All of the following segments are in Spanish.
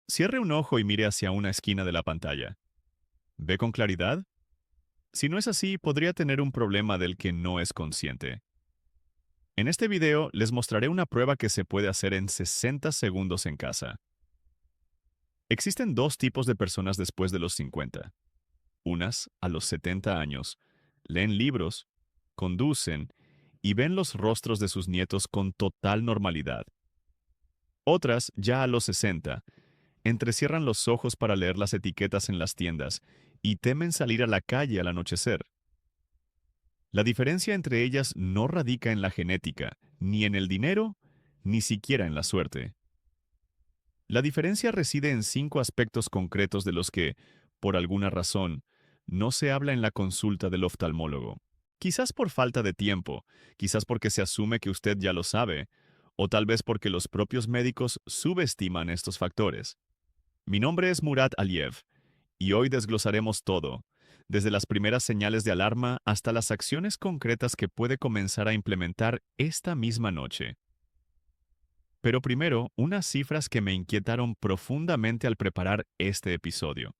Cierre un ojo y mire hacia una esquina de la pantalla. ¿Ve con claridad? Si no es así, podría tener un problema del que no es consciente. En este video les mostraré una prueba que se puede hacer en 60 segundos en casa. Existen dos tipos de personas después de los 50. Unas, a los 70 años, leen libros, conducen y ven los rostros de sus nietos con total normalidad. Otras, ya a los 60, entrecierran los ojos para leer las etiquetas en las tiendas y temen salir a la calle al anochecer. La diferencia entre ellas no radica en la genética, ni en el dinero, ni siquiera en la suerte. La diferencia reside en 5 aspectos concretos de los que, por alguna razón, no se habla en la consulta del oftalmólogo. Quizás por falta de tiempo, quizás porque se asume que usted ya lo sabe, o tal vez porque los propios médicos subestiman estos factores. Mi nombre es Murat Aliyev, y hoy desglosaremos todo, desde las primeras señales de alarma hasta las acciones concretas que puede comenzar a implementar esta misma noche. Pero primero, unas cifras que me inquietaron profundamente al preparar este episodio.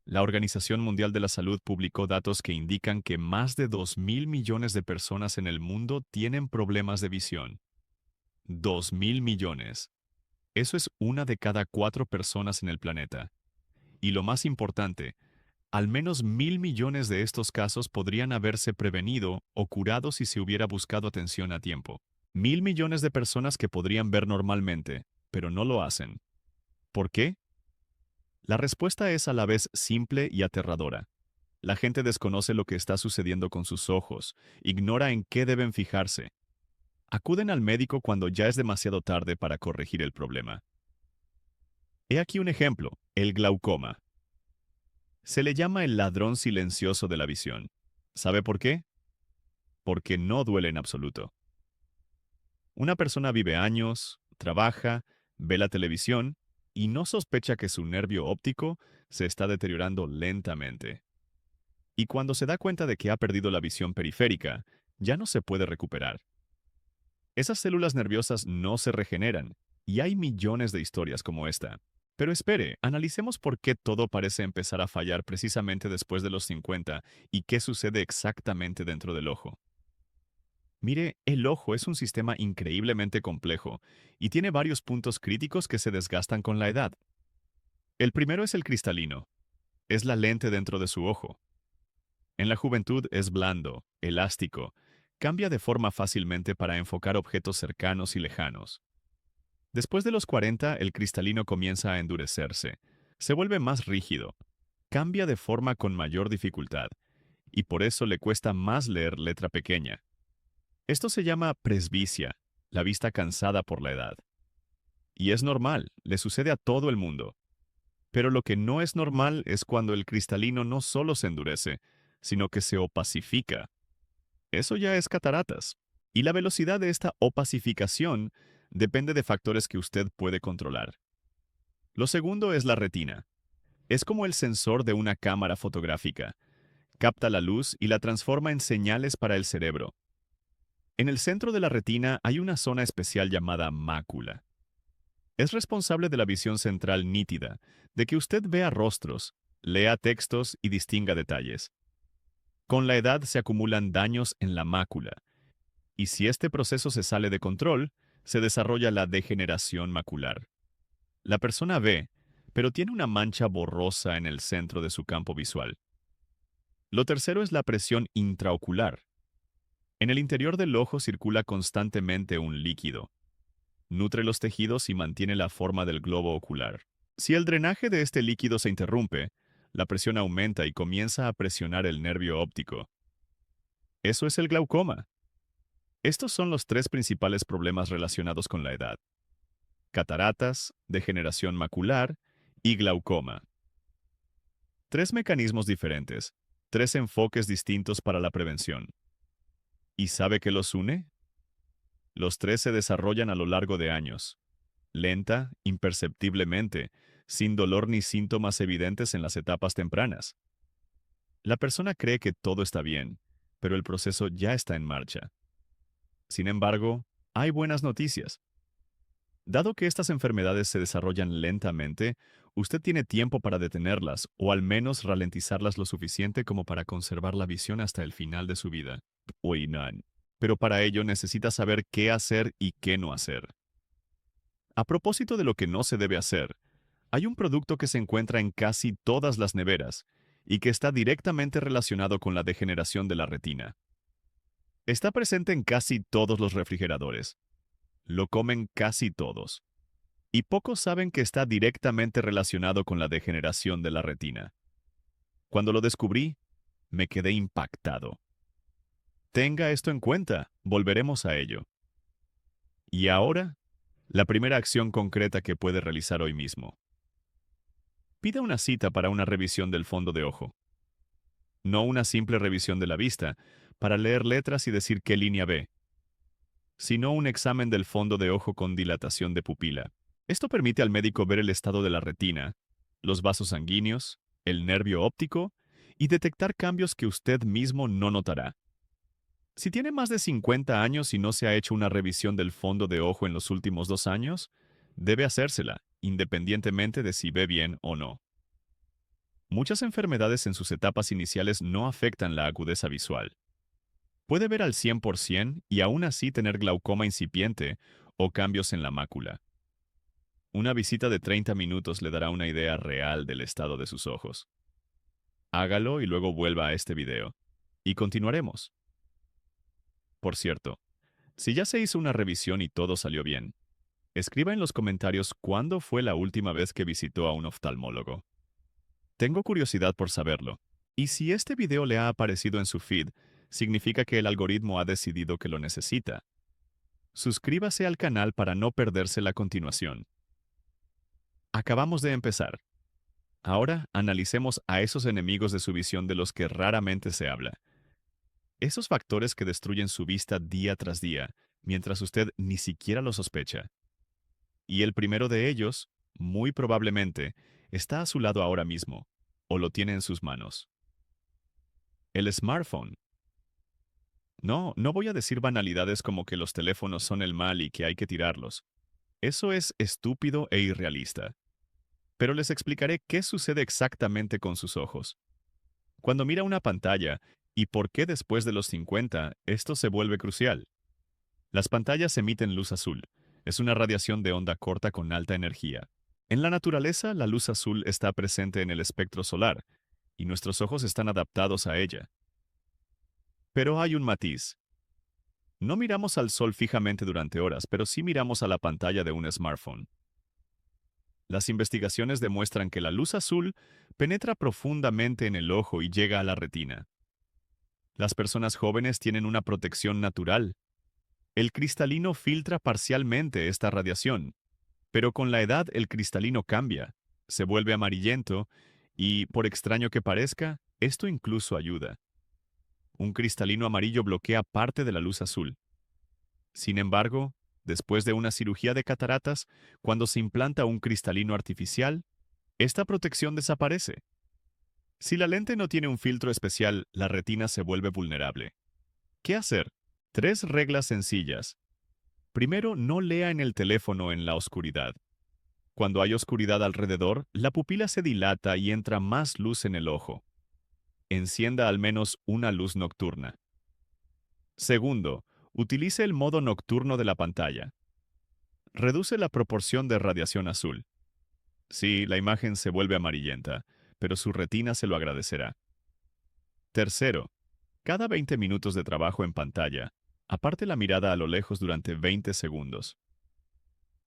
La Organización Mundial de la Salud publicó datos que indican que más de 2.000 millones de personas en el mundo tienen problemas de visión. 2.000 millones. Eso es una de cada 4 personas en el planeta. Y lo más importante, al menos 1.000 millones de estos casos podrían haberse prevenido o curado si se hubiera buscado atención a tiempo. 1.000 millones de personas que podrían ver normalmente, pero no lo hacen. ¿Por qué? La respuesta es a la vez simple y aterradora. La gente desconoce lo que está sucediendo con sus ojos, ignora en qué deben fijarse. Acuden al médico cuando ya es demasiado tarde para corregir el problema. He aquí un ejemplo, el glaucoma. Se le llama el ladrón silencioso de la visión. ¿Sabe por qué? Porque no duele en absoluto. Una persona vive años, trabaja, ve la televisión y no sospecha que su nervio óptico se está deteriorando lentamente. Y cuando se da cuenta de que ha perdido la visión periférica, ya no se puede recuperar. Esas células nerviosas no se regeneran, y hay millones de historias como esta. Pero espere, analicemos por qué todo parece empezar a fallar precisamente después de los 50 y qué sucede exactamente dentro del ojo. Mire, el ojo es un sistema increíblemente complejo y tiene varios puntos críticos que se desgastan con la edad. El primero es el cristalino. Es la lente dentro de su ojo. En la juventud es blando, elástico, cambia de forma fácilmente para enfocar objetos cercanos y lejanos. Después de los 40, el cristalino comienza a endurecerse, se vuelve más rígido, cambia de forma con mayor dificultad, y por eso le cuesta más leer letra pequeña. Esto se llama presbicia, la vista cansada por la edad. Y es normal, le sucede a todo el mundo. Pero lo que no es normal es cuando el cristalino no solo se endurece, sino que se opacifica. Eso ya es cataratas. Y la velocidad de esta opacificación depende de factores que usted puede controlar. Lo segundo es la retina. Es como el sensor de una cámara fotográfica. Capta la luz y la transforma en señales para el cerebro. En el centro de la retina hay una zona especial llamada mácula. Es responsable de la visión central nítida, de que usted vea rostros, lea textos y distinga detalles. Con la edad se acumulan daños en la mácula, y si este proceso se sale de control, se desarrolla la degeneración macular. La persona ve, pero tiene una mancha borrosa en el centro de su campo visual. Lo tercero es la presión intraocular. En el interior del ojo circula constantemente un líquido. Nutre los tejidos y mantiene la forma del globo ocular. Si el drenaje de este líquido se interrumpe, la presión aumenta y comienza a presionar el nervio óptico. Eso es el glaucoma. Estos son los 3 principales problemas relacionados con la edad: cataratas, degeneración macular y glaucoma. 3 mecanismos diferentes, 3 enfoques distintos para la prevención. ¿Y sabe qué los une? Los 3 se desarrollan a lo largo de años, lenta, imperceptiblemente, sin dolor ni síntomas evidentes en las etapas tempranas. La persona cree que todo está bien, pero el proceso ya está en marcha. Sin embargo, hay buenas noticias. Dado que estas enfermedades se desarrollan lentamente, usted tiene tiempo para detenerlas o al menos ralentizarlas lo suficiente como para conservar la visión hasta el final de su vida. Uy, no. Pero para ello necesita saber qué hacer y qué no hacer. A propósito de lo que no se debe hacer, hay un producto que se encuentra en casi todas las neveras y que está directamente relacionado con la degeneración de la retina. Está presente en casi todos los refrigeradores. Lo comen casi todos. Y pocos saben que está directamente relacionado con la degeneración de la retina. Cuando lo descubrí, me quedé impactado. Tenga esto en cuenta, volveremos a ello. Y ahora, la primera acción concreta que puede realizar hoy mismo. Pida una cita para una revisión del fondo de ojo. No una simple revisión de la vista, para leer letras y decir qué línea ve, sino un examen del fondo de ojo con dilatación de pupila. Esto permite al médico ver el estado de la retina, los vasos sanguíneos, el nervio óptico y detectar cambios que usted mismo no notará. Si tiene más de 50 años y no se ha hecho una revisión del fondo de ojo en los últimos 2 años, debe hacérsela, independientemente de si ve bien o no. Muchas enfermedades en sus etapas iniciales no afectan la agudeza visual. Puede ver al 100% y aún así tener glaucoma incipiente o cambios en la mácula. Una visita de 30 minutos le dará una idea real del estado de sus ojos. Hágalo y luego vuelva a este video. Y continuaremos. Por cierto, si ya se hizo una revisión y todo salió bien, escriba en los comentarios cuándo fue la última vez que visitó a un oftalmólogo. Tengo curiosidad por saberlo. Y si este video le ha aparecido en su feed, significa que el algoritmo ha decidido que lo necesita. Suscríbase al canal para no perderse la continuación. Acabamos de empezar. Ahora analicemos a esos enemigos de su visión de los que raramente se habla. Esos factores que destruyen su vista día tras día, mientras usted ni siquiera lo sospecha. Y el primero de ellos, muy probablemente, está a su lado ahora mismo, o lo tiene en sus manos. El smartphone. No, no voy a decir banalidades como que los teléfonos son el mal y que hay que tirarlos. Eso es estúpido e irrealista. Pero les explicaré qué sucede exactamente con sus ojos. Cuando mira una pantalla, y por qué después de los 50 esto se vuelve crucial. Las pantallas emiten luz azul. Es una radiación de onda corta con alta energía. En la naturaleza, la luz azul está presente en el espectro solar, y nuestros ojos están adaptados a ella. Pero hay un matiz. No miramos al sol fijamente durante horas, pero sí miramos a la pantalla de un smartphone. Las investigaciones demuestran que la luz azul penetra profundamente en el ojo y llega a la retina. Las personas jóvenes tienen una protección natural. El cristalino filtra parcialmente esta radiación, pero con la edad el cristalino cambia, se vuelve amarillento y, por extraño que parezca, esto incluso ayuda. Un cristalino amarillo bloquea parte de la luz azul. Sin embargo, después de una cirugía de cataratas, cuando se implanta un cristalino artificial, esta protección desaparece. Si la lente no tiene un filtro especial, la retina se vuelve vulnerable. ¿Qué hacer? 3 reglas sencillas. Primero, no lea en el teléfono en la oscuridad. Cuando hay oscuridad alrededor, la pupila se dilata y entra más luz en el ojo. Encienda al menos una luz nocturna. Segundo, utilice el modo nocturno de la pantalla. Reduce la proporción de radiación azul. Sí, la imagen se vuelve amarillenta, pero su retina se lo agradecerá. Tercero, cada 20 minutos de trabajo en pantalla, aparte la mirada a lo lejos durante 20 segundos.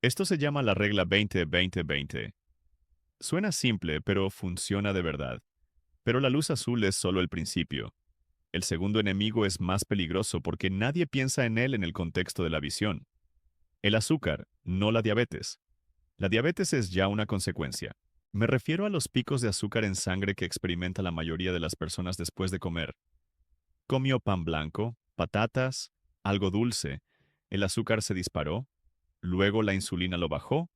Esto se llama la regla 20-20-20. Suena simple, pero funciona de verdad. Pero la luz azul es solo el principio. El segundo enemigo es más peligroso porque nadie piensa en él en el contexto de la visión. El azúcar, no la diabetes. La diabetes es ya una consecuencia. Me refiero a los picos de azúcar en sangre que experimenta la mayoría de las personas después de comer. Comió pan blanco, patatas, algo dulce, el azúcar se disparó, luego la insulina lo bajó,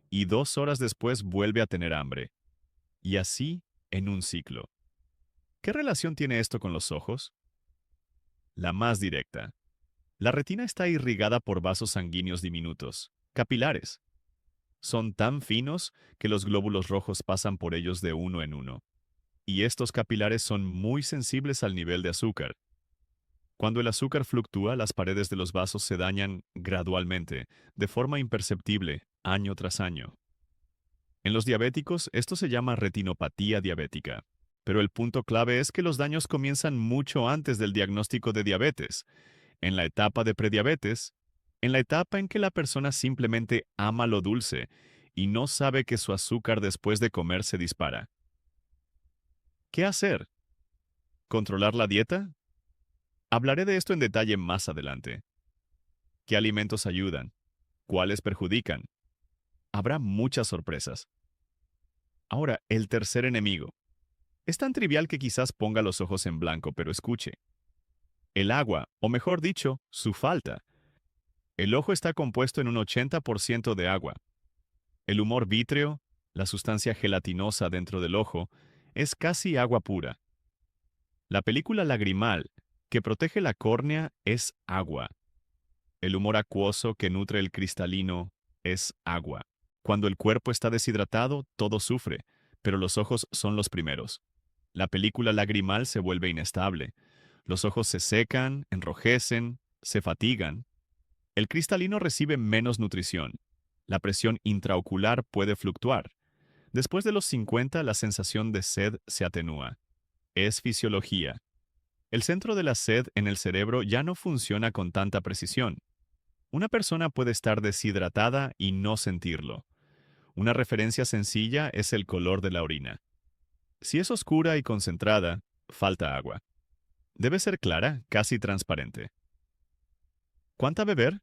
y 2 horas después vuelve a tener hambre. Y así en un ciclo. ¿Qué relación tiene esto con los ojos? La más directa. La retina está irrigada por vasos sanguíneos diminutos, capilares. Son tan finos que los glóbulos rojos pasan por ellos de uno en uno. Y estos capilares son muy sensibles al nivel de azúcar. Cuando el azúcar fluctúa, las paredes de los vasos se dañan gradualmente, de forma imperceptible, año tras año. En los diabéticos, esto se llama retinopatía diabética. Pero el punto clave es que los daños comienzan mucho antes del diagnóstico de diabetes, en la etapa de prediabetes, en la etapa en que la persona simplemente ama lo dulce y no sabe que su azúcar después de comer se dispara. ¿Qué hacer? ¿Controlar la dieta? Hablaré de esto en detalle más adelante. ¿Qué alimentos ayudan? ¿Cuáles perjudican? Habrá muchas sorpresas. Ahora, el tercer enemigo. Es tan trivial que quizás ponga los ojos en blanco, pero escuche. El agua, o mejor dicho, su falta. El ojo está compuesto en un 80% de agua. El humor vítreo, la sustancia gelatinosa dentro del ojo, es casi agua pura. La película lagrimal, que protege la córnea, es agua. El humor acuoso que nutre el cristalino es agua. Cuando el cuerpo está deshidratado, todo sufre, pero los ojos son los primeros. La película lagrimal se vuelve inestable. Los ojos se secan, enrojecen, se fatigan. El cristalino recibe menos nutrición. La presión intraocular puede fluctuar. Después de los 50, la sensación de sed se atenúa. Es fisiología. El centro de la sed en el cerebro ya no funciona con tanta precisión. Una persona puede estar deshidratada y no sentirlo. Una referencia sencilla es el color de la orina. Si es oscura y concentrada, falta agua. Debe ser clara, casi transparente. ¿Cuánta beber?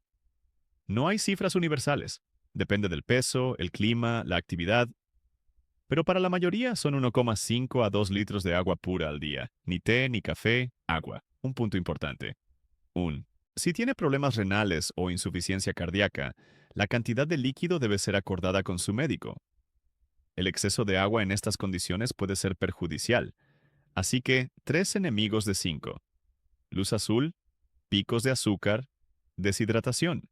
No hay cifras universales. Depende del peso, el clima, la actividad. Pero para la mayoría son 1,5 a 2 litros de agua pura al día. Ni té, ni café, agua. Un punto importante. Si tiene problemas renales o insuficiencia cardíaca, la cantidad de líquido debe ser acordada con su médico. El exceso de agua en estas condiciones puede ser perjudicial. Así que, 3 enemigos de 5. Luz azul, picos de azúcar, deshidratación.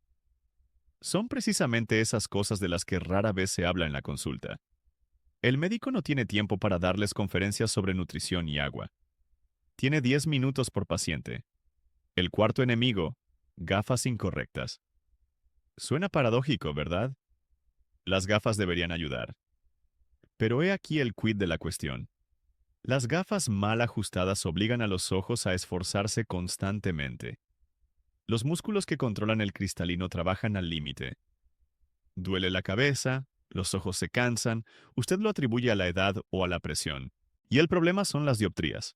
Son precisamente esas cosas de las que rara vez se habla en la consulta. El médico no tiene tiempo para darles conferencias sobre nutrición y agua. Tiene 10 minutos por paciente. El cuarto enemigo, gafas incorrectas. Suena paradójico, ¿verdad? Las gafas deberían ayudar. Pero he aquí el quid de la cuestión. Las gafas mal ajustadas obligan a los ojos a esforzarse constantemente. Los músculos que controlan el cristalino trabajan al límite. Duele la cabeza, los ojos se cansan, usted lo atribuye a la edad o a la presión. Y el problema son las dioptrías.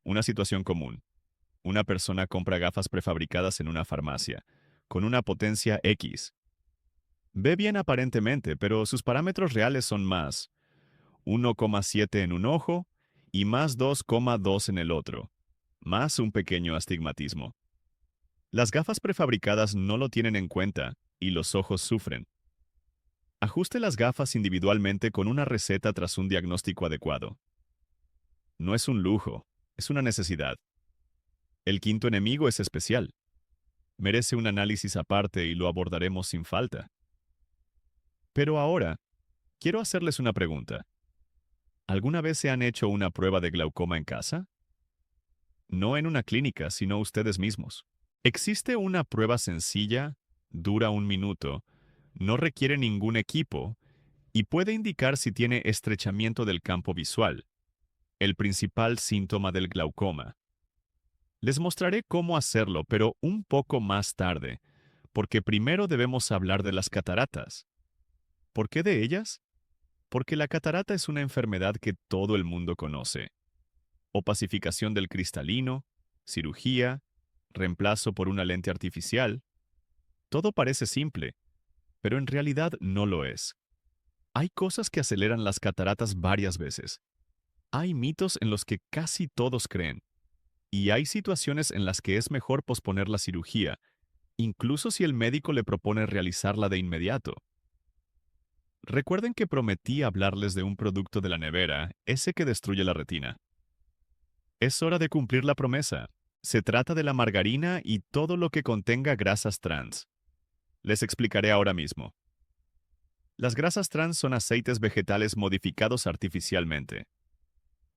Una situación común. Una persona compra gafas prefabricadas en una farmacia, con una potencia X. Ve bien aparentemente, pero sus parámetros reales son más 1,7 en un ojo y más 2,2 en el otro, más un pequeño astigmatismo. Las gafas prefabricadas no lo tienen en cuenta y los ojos sufren. Ajuste las gafas individualmente con una receta tras un diagnóstico adecuado. No es un lujo, es una necesidad. El quinto enemigo es especial. Merece un análisis aparte y lo abordaremos sin falta. Pero ahora, quiero hacerles una pregunta. ¿Alguna vez se han hecho una prueba de glaucoma en casa? No en una clínica, sino ustedes mismos. Existe una prueba sencilla, dura 1 minuto, no requiere ningún equipo y puede indicar si tiene estrechamiento del campo visual, el principal síntoma del glaucoma. Les mostraré cómo hacerlo, pero un poco más tarde, porque primero debemos hablar de las cataratas. ¿Por qué de ellas? Porque la catarata es una enfermedad que todo el mundo conoce. Opacificación del cristalino, cirugía, reemplazo por una lente artificial. Todo parece simple, pero en realidad no lo es. Hay cosas que aceleran las cataratas varias veces. Hay mitos en los que casi todos creen. Y hay situaciones en las que es mejor posponer la cirugía, incluso si el médico le propone realizarla de inmediato. Recuerden que prometí hablarles de un producto de la nevera, ese que destruye la retina. Es hora de cumplir la promesa. Se trata de la margarina y todo lo que contenga grasas trans. Les explicaré ahora mismo. Las grasas trans son aceites vegetales modificados artificialmente.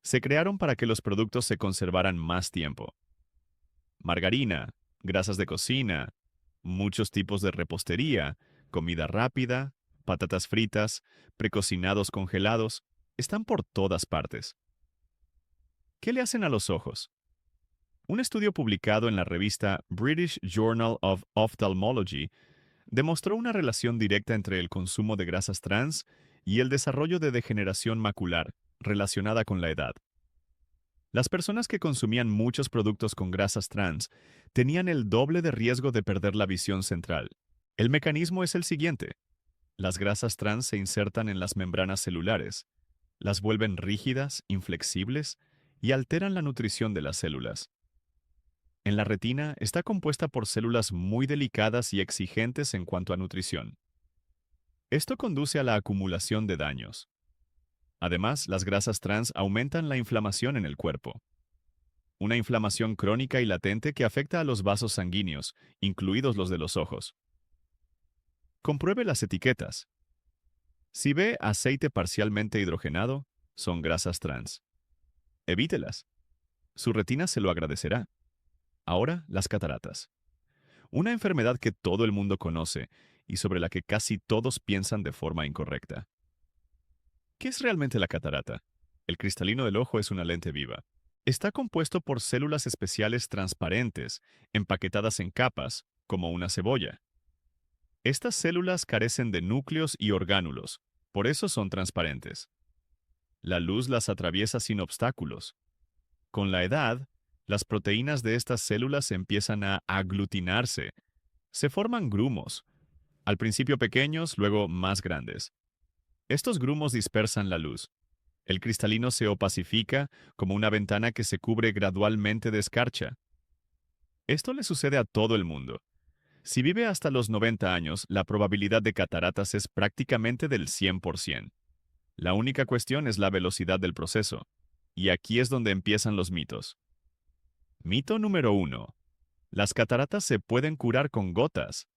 Se crearon para que los productos se conservaran más tiempo. Margarina, grasas de cocina, muchos tipos de repostería, comida rápida, patatas fritas, precocinados congelados, están por todas partes. ¿Qué le hacen a los ojos? Un estudio publicado en la revista British Journal of Ophthalmology demostró una relación directa entre el consumo de grasas trans y el desarrollo de degeneración macular relacionada con la edad. Las personas que consumían muchos productos con grasas trans tenían el doble de riesgo de perder la visión central. El mecanismo es el siguiente. Las grasas trans se insertan en las membranas celulares, las vuelven rígidas, inflexibles y alteran la nutrición de las células. En la retina está compuesta por células muy delicadas y exigentes en cuanto a nutrición. Esto conduce a la acumulación de daños. Además, las grasas trans aumentan la inflamación en el cuerpo. Una inflamación crónica y latente que afecta a los vasos sanguíneos, incluidos los de los ojos. Compruebe las etiquetas. Si ve aceite parcialmente hidrogenado, son grasas trans. Evítelas. Su retina se lo agradecerá. Ahora, las cataratas. Una enfermedad que todo el mundo conoce y sobre la que casi todos piensan de forma incorrecta. ¿Qué es realmente la catarata? El cristalino del ojo es una lente viva. Está compuesto por células especiales transparentes, empaquetadas en capas, como una cebolla. Estas células carecen de núcleos y orgánulos, por eso son transparentes. La luz las atraviesa sin obstáculos. Con la edad, las proteínas de estas células empiezan a aglutinarse. Se forman grumos, al principio pequeños, luego más grandes. Estos grumos dispersan la luz. El cristalino se opacifica como una ventana que se cubre gradualmente de escarcha. Esto le sucede a todo el mundo. Si vive hasta los 90 años, la probabilidad de cataratas es prácticamente del 100%. La única cuestión es la velocidad del proceso. Y aquí es donde empiezan los mitos. Mito número 1. Las cataratas se pueden curar con gotas.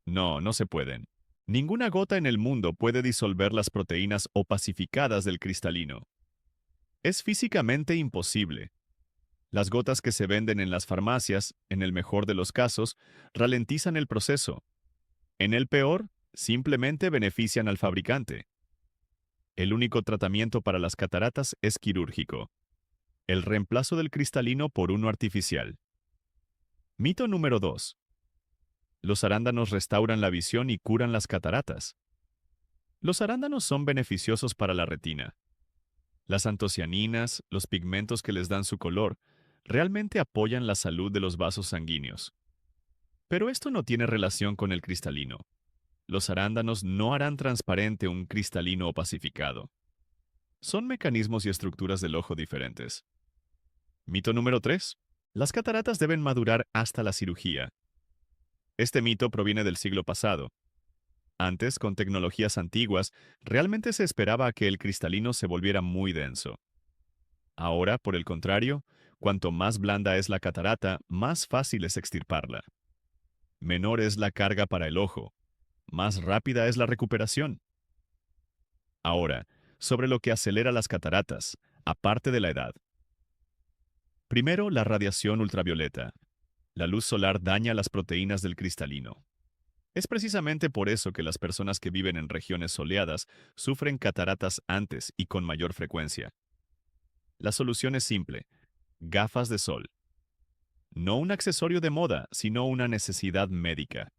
No, no se pueden. Ninguna gota en el mundo puede disolver las proteínas opacificadas del cristalino. Es físicamente imposible. Las gotas que se venden en las farmacias, en el mejor de los casos, ralentizan el proceso. En el peor, simplemente benefician al fabricante. El único tratamiento para las cataratas es quirúrgico. El reemplazo del cristalino por uno artificial. Mito número 2. Los arándanos restauran la visión y curan las cataratas. Los arándanos son beneficiosos para la retina. Las antocianinas, los pigmentos que les dan su color, realmente apoyan la salud de los vasos sanguíneos. Pero esto no tiene relación con el cristalino. Los arándanos no harán transparente un cristalino opacificado. Son mecanismos y estructuras del ojo diferentes. Mito número 3. Las cataratas deben madurar hasta la cirugía. Este mito proviene del siglo pasado. Antes, con tecnologías antiguas, realmente se esperaba a que el cristalino se volviera muy denso. Ahora, por el contrario, cuanto más blanda es la catarata, más fácil es extirparla. Menor es la carga para el ojo, más rápida es la recuperación. Ahora, sobre lo que acelera las cataratas, aparte de la edad. Primero, la radiación ultravioleta. La luz solar daña las proteínas del cristalino. Es precisamente por eso que las personas que viven en regiones soleadas sufren cataratas antes y con mayor frecuencia. La solución es simple: gafas de sol. No un accesorio de moda, sino una necesidad médica.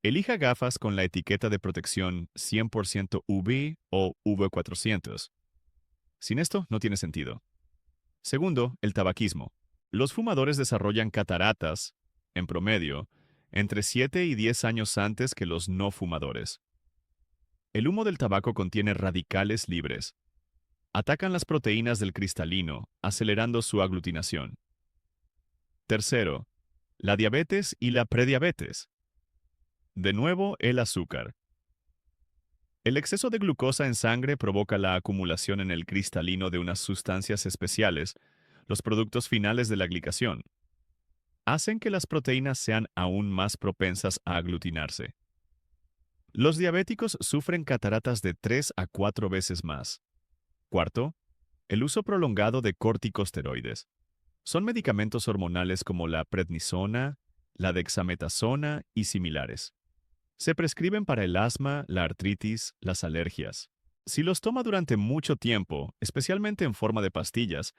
Elija gafas con la etiqueta de protección 100% UV o UV400. Sin esto, no tiene sentido. Segundo, el tabaquismo. Los fumadores desarrollan cataratas, en promedio, entre 7 y 10 años antes que los no fumadores. El humo del tabaco contiene radicales libres. Atacan las proteínas del cristalino, acelerando su aglutinación. Tercero, la diabetes y la prediabetes. De nuevo, el azúcar. El exceso de glucosa en sangre provoca la acumulación en el cristalino de unas sustancias especiales, los productos finales de la glicación. Hacen que las proteínas sean aún más propensas a aglutinarse. Los diabéticos sufren cataratas de 3 a 4 veces más. Cuarto, el uso prolongado de corticosteroides. Son medicamentos hormonales como la prednisona, la dexametasona y similares. Se prescriben para el asma, la artritis, las alergias. Si los toma durante mucho tiempo, especialmente en forma de pastillas,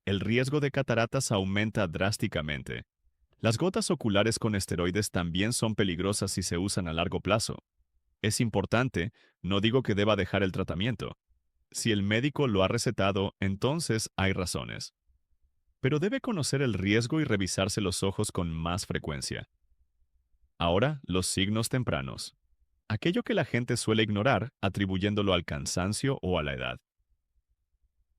el riesgo de cataratas aumenta drásticamente. Las gotas oculares con esteroides también son peligrosas si se usan a largo plazo. Es importante, no digo que deba dejar el tratamiento. Si el médico lo ha recetado, entonces hay razones. Pero debe conocer el riesgo y revisarse los ojos con más frecuencia. Ahora, los signos tempranos. Aquello que la gente suele ignorar, atribuyéndolo al cansancio o a la edad.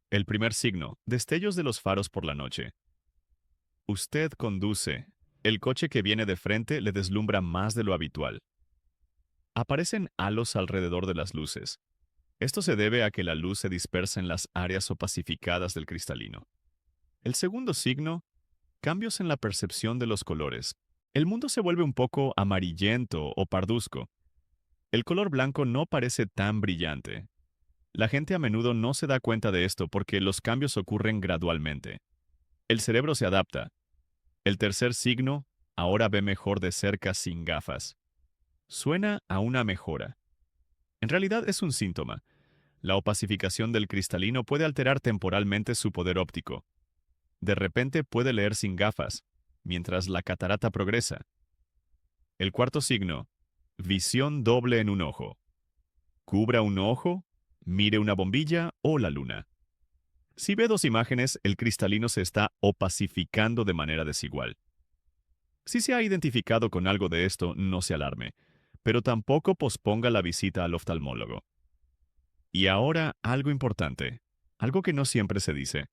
El primer signo, destellos de los faros por la noche. Usted conduce. El coche que viene de frente le deslumbra más de lo habitual. Aparecen halos alrededor de las luces. Esto se debe a que la luz se dispersa en las áreas opacificadas del cristalino. El segundo signo, cambios en la percepción de los colores. El mundo se vuelve un poco amarillento o parduzco. El color blanco no parece tan brillante. La gente a menudo no se da cuenta de esto porque los cambios ocurren gradualmente. El cerebro se adapta. El tercer signo, ahora ve mejor de cerca sin gafas. Suena a una mejora. En realidad es un síntoma. La opacificación del cristalino puede alterar temporalmente su poder óptico. De repente puede leer sin gafas, mientras la catarata progresa. El cuarto signo, visión doble en un ojo. Cubra un ojo, mire una bombilla o la luna. Si ve dos imágenes, el cristalino se está opacificando de manera desigual. Si se ha identificado con algo de esto, no se alarme, pero tampoco posponga la visita al oftalmólogo. Y ahora algo importante, algo que no siempre se dice.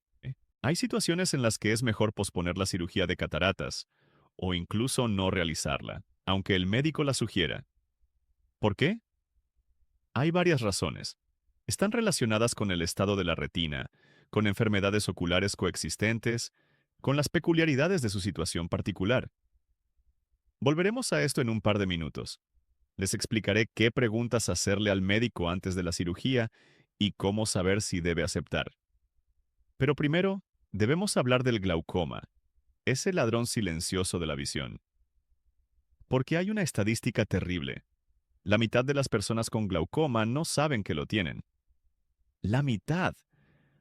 Hay situaciones en las que es mejor posponer la cirugía de cataratas, o incluso no realizarla, aunque el médico la sugiera. ¿Por qué? Hay varias razones. Están relacionadas con el estado de la retina, con enfermedades oculares coexistentes, con las peculiaridades de su situación particular. Volveremos a esto en un par de minutos. Les explicaré qué preguntas hacerle al médico antes de la cirugía y cómo saber si debe aceptar. Pero primero, debemos hablar del glaucoma, ese ladrón silencioso de la visión. Porque hay una estadística terrible. La mitad de las personas con glaucoma no saben que lo tienen. La mitad.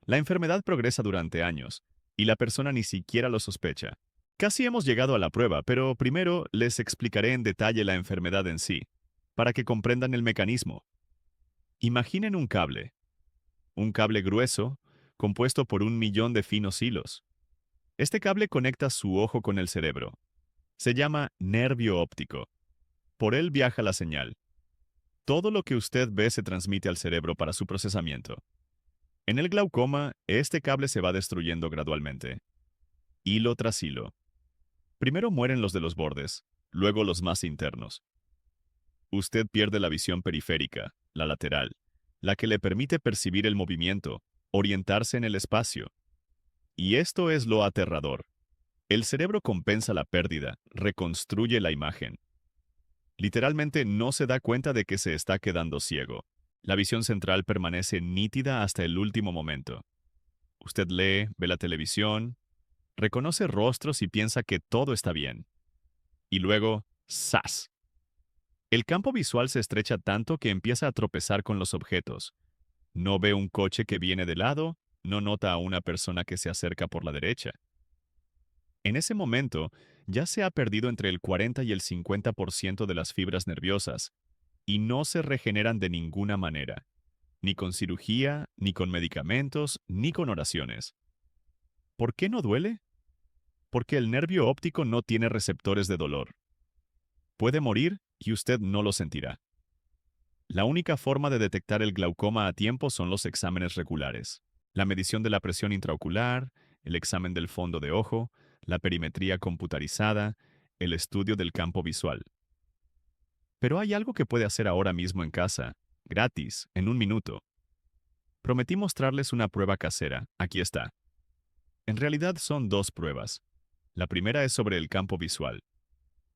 La enfermedad progresa durante años, y la persona ni siquiera lo sospecha. Casi hemos llegado a la prueba, pero primero les explicaré en detalle la enfermedad en sí, para que comprendan el mecanismo. Imaginen un cable grueso, compuesto por 1 millón de finos hilos. Este cable conecta su ojo con el cerebro. Se llama nervio óptico. Por él viaja la señal. Todo lo que usted ve se transmite al cerebro para su procesamiento. En el glaucoma, este cable se va destruyendo gradualmente, hilo tras hilo. Primero mueren los de los bordes, luego los más internos. Usted pierde la visión periférica, la lateral, la que le permite percibir el movimiento, orientarse en el espacio. Y esto es lo aterrador. El cerebro compensa la pérdida, reconstruye la imagen. Literalmente no se da cuenta de que se está quedando ciego. La visión central permanece nítida hasta el último momento. Usted lee, ve la televisión, reconoce rostros y piensa que todo está bien. Y luego, ¡zas! El campo visual se estrecha tanto que empieza a tropezar con los objetos. No ve un coche que viene de lado, no nota a una persona que se acerca por la derecha. En ese momento, ya se ha perdido entre el 40 y el 50% de las fibras nerviosas, y no se regeneran de ninguna manera, ni con cirugía, ni con medicamentos, ni con oraciones. ¿Por qué no duele? Porque el nervio óptico no tiene receptores de dolor. Puede morir y usted no lo sentirá. La única forma de detectar el glaucoma a tiempo son los exámenes regulares. La medición de la presión intraocular, el examen del fondo de ojo, la perimetría computarizada, el estudio del campo visual. Pero hay algo que puede hacer ahora mismo en casa, gratis, en 1 minuto. Prometí mostrarles una prueba casera. Aquí está. En realidad son 2 pruebas. La primera es sobre el campo visual.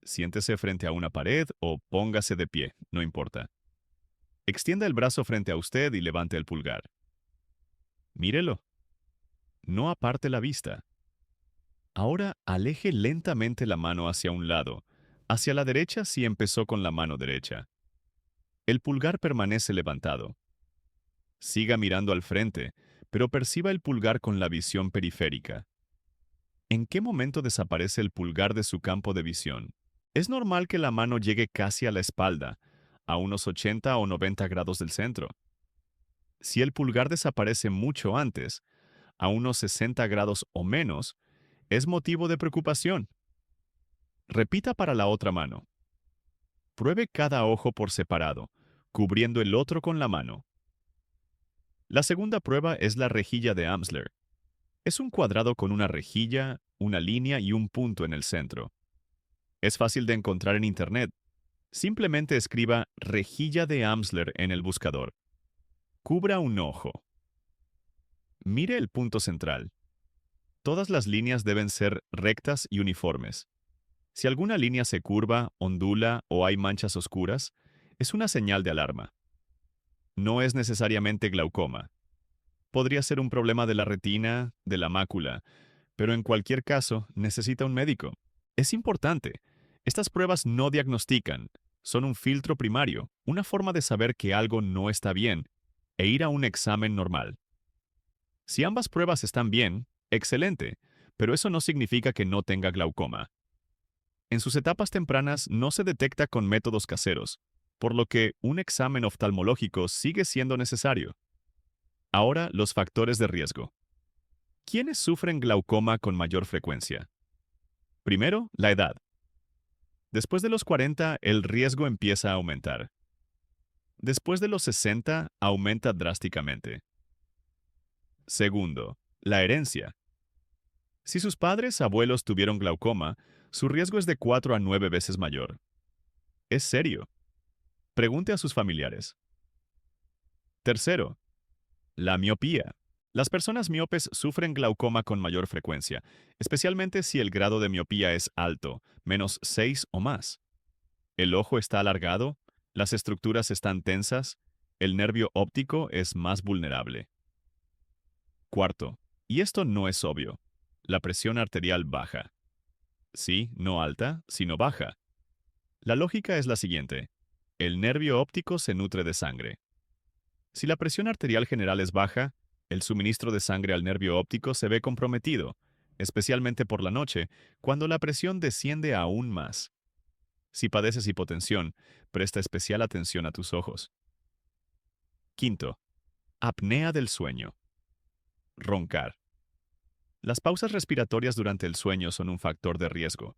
Siéntese frente a una pared o póngase de pie, no importa. Extienda el brazo frente a usted y levante el pulgar. Mírelo. No aparte la vista. Ahora aleje lentamente la mano hacia un lado, hacia la derecha si empezó con la mano derecha. El pulgar permanece levantado. Siga mirando al frente, pero perciba el pulgar con la visión periférica. ¿En qué momento desaparece el pulgar de su campo de visión? Es normal que la mano llegue casi a la espalda, a unos 80 o 90 grados del centro. Si el pulgar desaparece mucho antes, a unos 60 grados o menos, es motivo de preocupación. Repita para la otra mano. Pruebe cada ojo por separado, cubriendo el otro con la mano. La segunda prueba es la rejilla de Amsler. Es un cuadrado con una rejilla, una línea y un punto en el centro. Es fácil de encontrar en Internet. Simplemente escriba rejilla de Amsler en el buscador. Cubra un ojo. Mire el punto central. Todas las líneas deben ser rectas y uniformes. Si alguna línea se curva, ondula o hay manchas oscuras, es una señal de alarma. No es necesariamente glaucoma. Podría ser un problema de la retina, de la mácula, pero en cualquier caso necesita un médico. Es importante. Estas pruebas no diagnostican, son un filtro primario, una forma de saber que algo no está bien e ir a un examen normal. Si ambas pruebas están bien, excelente, pero eso no significa que no tenga glaucoma. En sus etapas tempranas no se detecta con métodos caseros, por lo que un examen oftalmológico sigue siendo necesario. Ahora, los factores de riesgo. ¿Quiénes sufren glaucoma con mayor frecuencia? Primero, la edad. Después de los 40, el riesgo empieza a aumentar. Después de los 60, aumenta drásticamente. Segundo, la herencia. Si sus padres, abuelos tuvieron glaucoma, su riesgo es de 4 a 9 veces mayor. Es serio. Pregunte a sus familiares. Tercero, la miopía. Las personas miopes sufren glaucoma con mayor frecuencia, especialmente si el grado de miopía es alto, -6 o más. El ojo está alargado, las estructuras están tensas, el nervio óptico es más vulnerable. Cuarto, y esto no es obvio, la presión arterial baja. Sí, no alta, sino baja. La lógica es la siguiente. El nervio óptico se nutre de sangre. Si la presión arterial general es baja, el suministro de sangre al nervio óptico se ve comprometido, especialmente por la noche, cuando la presión desciende aún más. Si padeces hipotensión, presta especial atención a tus ojos. Quinto, apnea del sueño. Roncar. Las pausas respiratorias durante el sueño son un factor de riesgo.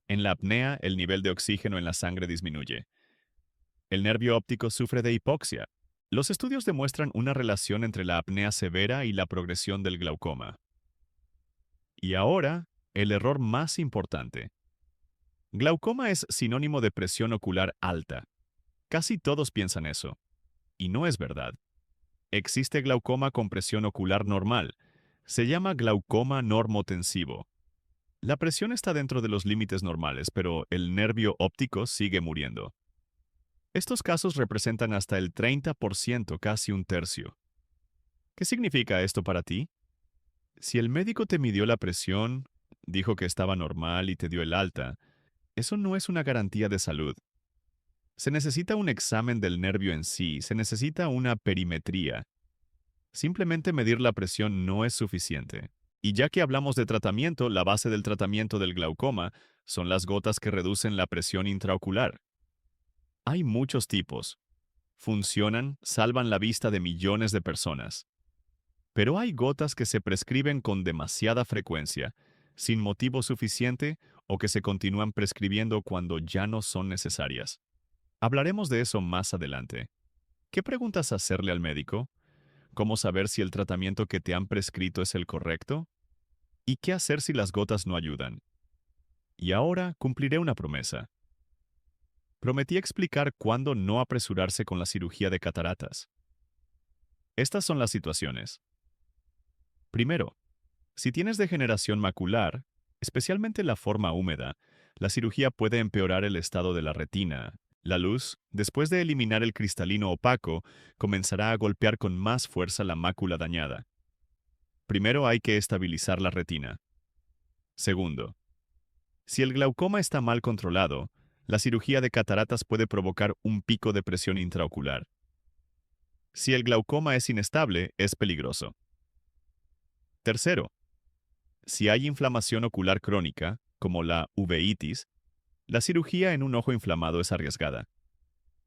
En la apnea, el nivel de oxígeno en la sangre disminuye. El nervio óptico sufre de hipoxia. Los estudios demuestran una relación entre la apnea severa y la progresión del glaucoma. Y ahora, el error más importante. Glaucoma es sinónimo de presión ocular alta. Casi todos piensan eso. Y no es verdad. Existe glaucoma con presión ocular normal. Se llama glaucoma normotensivo. La presión está dentro de los límites normales, pero el nervio óptico sigue muriendo. Estos casos representan hasta el 30%, casi un tercio. ¿Qué significa esto para ti? Si el médico te midió la presión, dijo que estaba normal y te dio el alta, eso no es una garantía de salud. Se necesita un examen del nervio en sí, se necesita una perimetría. Simplemente medir la presión no es suficiente. Y ya que hablamos de tratamiento, la base del tratamiento del glaucoma son las gotas que reducen la presión intraocular. Hay muchos tipos. Funcionan, salvan la vista de millones de personas. Pero hay gotas que se prescriben con demasiada frecuencia, sin motivo suficiente o que se continúan prescribiendo cuando ya no son necesarias. Hablaremos de eso más adelante. ¿Qué preguntas hacerle al médico? ¿Cómo saber si el tratamiento que te han prescrito es el correcto? ¿Y qué hacer si las gotas no ayudan? Y ahora cumpliré una promesa. Prometí explicar cuándo no apresurarse con la cirugía de cataratas. Estas son las situaciones. Primero, si tienes degeneración macular, especialmente la forma húmeda, la cirugía puede empeorar el estado de la retina, La luz, después de eliminar el cristalino opaco, comenzará a golpear con más fuerza la mácula dañada. Primero hay que estabilizar la retina. Segundo, si el glaucoma está mal controlado, la cirugía de cataratas puede provocar un pico de presión intraocular. Si el glaucoma es inestable, es peligroso. Tercero, si hay inflamación ocular crónica, como la uveitis, la cirugía en un ojo inflamado es arriesgada.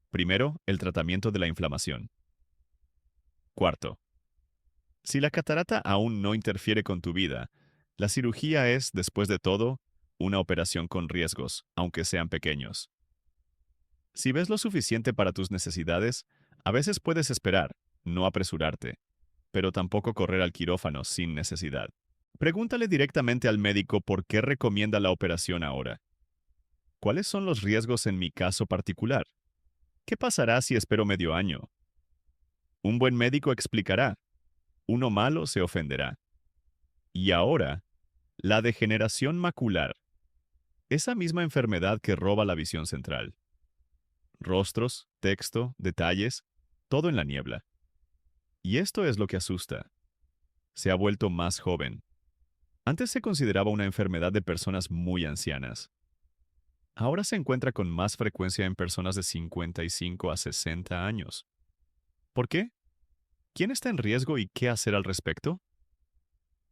Primero, el tratamiento de la inflamación. Cuarto, si la catarata aún no interfiere con tu vida, la cirugía es, después de todo, una operación con riesgos, aunque sean pequeños. Si ves lo suficiente para tus necesidades, a veces puedes esperar, no apresurarte, pero tampoco correr al quirófano sin necesidad. Pregúntale directamente al médico por qué recomienda la operación ahora. ¿Cuáles son los riesgos en mi caso particular? ¿Qué pasará si espero medio año? Un buen médico explicará. Uno malo se ofenderá. Y ahora, la degeneración macular. Esa misma enfermedad que roba la visión central. Rostros, texto, detalles, todo en la niebla. Y esto es lo que asusta. Se ha vuelto más joven. Antes se consideraba una enfermedad de personas muy ancianas. Ahora se encuentra con más frecuencia en personas de 55 a 60 años. ¿Por qué? ¿Quién está en riesgo y qué hacer al respecto?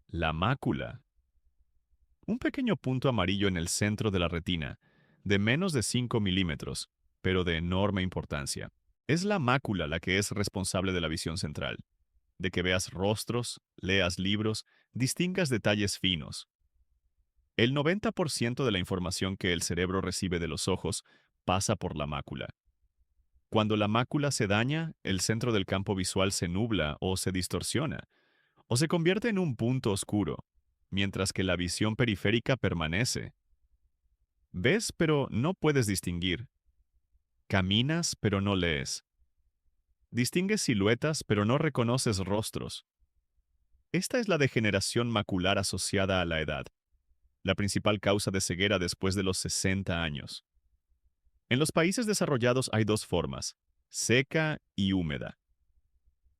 La mácula. Un pequeño punto amarillo en el centro de la retina, de menos de 5 milímetros, pero de enorme importancia. Es la mácula la que es responsable de la visión central, de que veas rostros, leas libros, distingas detalles finos. El 90% de la información que el cerebro recibe de los ojos pasa por la mácula. Cuando la mácula se daña, el centro del campo visual se nubla o se distorsiona, o se convierte en un punto oscuro, mientras que la visión periférica permanece. Ves, pero no puedes distinguir. Caminas, pero no lees. Distingues siluetas, pero no reconoces rostros. Esta es la degeneración macular asociada a la edad, la principal causa de ceguera después de los 60 años. En los países desarrollados hay dos formas, seca y húmeda.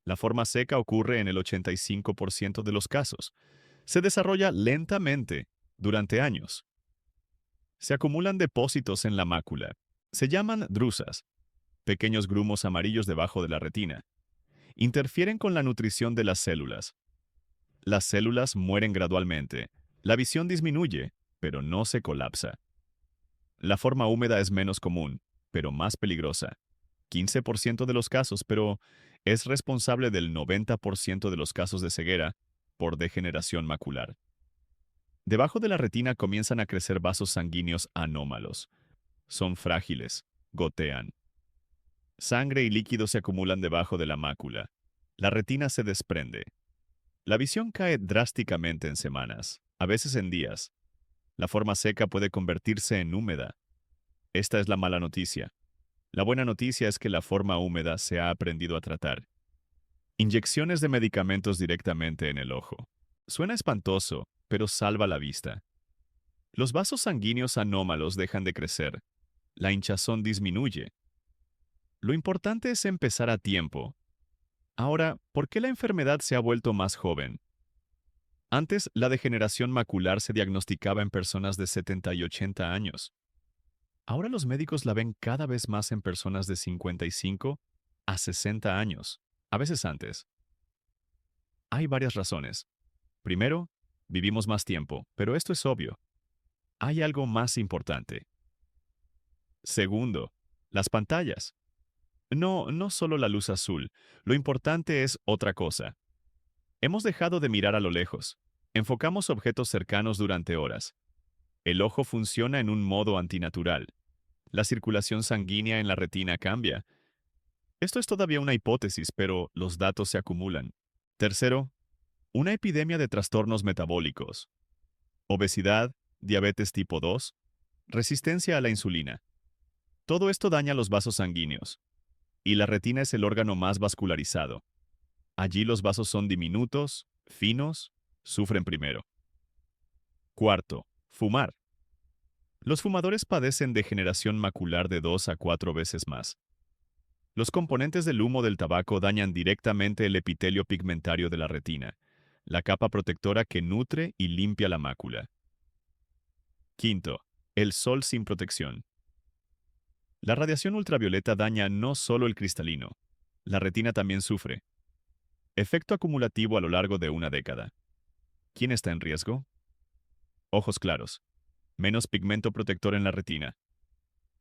La forma seca ocurre en el 85% de los casos. Se desarrolla lentamente, durante años. Se acumulan depósitos en la mácula. Se llaman drusas, pequeños grumos amarillos debajo de la retina. Interfieren con la nutrición de las células. Las células mueren gradualmente. La visión disminuye, pero no se colapsa. La forma húmeda es menos común, pero más peligrosa. 15% de los casos, pero es responsable del 90% de los casos de ceguera por degeneración macular. Debajo de la retina comienzan a crecer vasos sanguíneos anómalos. Son frágiles, gotean. Sangre y líquidos se acumulan debajo de la mácula. La retina se desprende. La visión cae drásticamente en semanas, a veces en días. La forma seca puede convertirse en húmeda. Esta es la mala noticia. La buena noticia es que la forma húmeda se ha aprendido a tratar. Inyecciones de medicamentos directamente en el ojo. Suena espantoso, pero salva la vista. Los vasos sanguíneos anómalos dejan de crecer. La hinchazón disminuye. Lo importante es empezar a tiempo. Ahora, ¿por qué la enfermedad se ha vuelto más joven? Antes, la degeneración macular se diagnosticaba en personas de 70 y 80 años. Ahora los médicos la ven cada vez más en personas de 55 a 60 años, a veces antes. Hay varias razones. Primero, vivimos más tiempo, pero esto es obvio. Hay algo más importante. Segundo, las pantallas. No solo la luz azul. Lo importante es otra cosa. Hemos dejado de mirar a lo lejos. Enfocamos objetos cercanos durante horas. El ojo funciona en un modo antinatural. La circulación sanguínea en la retina cambia. Esto es todavía una hipótesis, pero los datos se acumulan. Tercero, una epidemia de trastornos metabólicos. Obesidad, diabetes tipo 2, resistencia a la insulina. Todo esto daña los vasos sanguíneos. Y la retina es el órgano más vascularizado. Allí los vasos son diminutos, finos, sufren primero. Cuarto, fumar. Los fumadores padecen degeneración macular de 2 a 4 veces más. Los componentes del humo del tabaco dañan directamente el epitelio pigmentario de la retina, la capa protectora que nutre y limpia la mácula. Quinto, el sol sin protección. La radiación ultravioleta daña no solo el cristalino, la retina también sufre. Efecto acumulativo a lo largo de una década. ¿Quién está en riesgo? Ojos claros. Menos pigmento protector en la retina.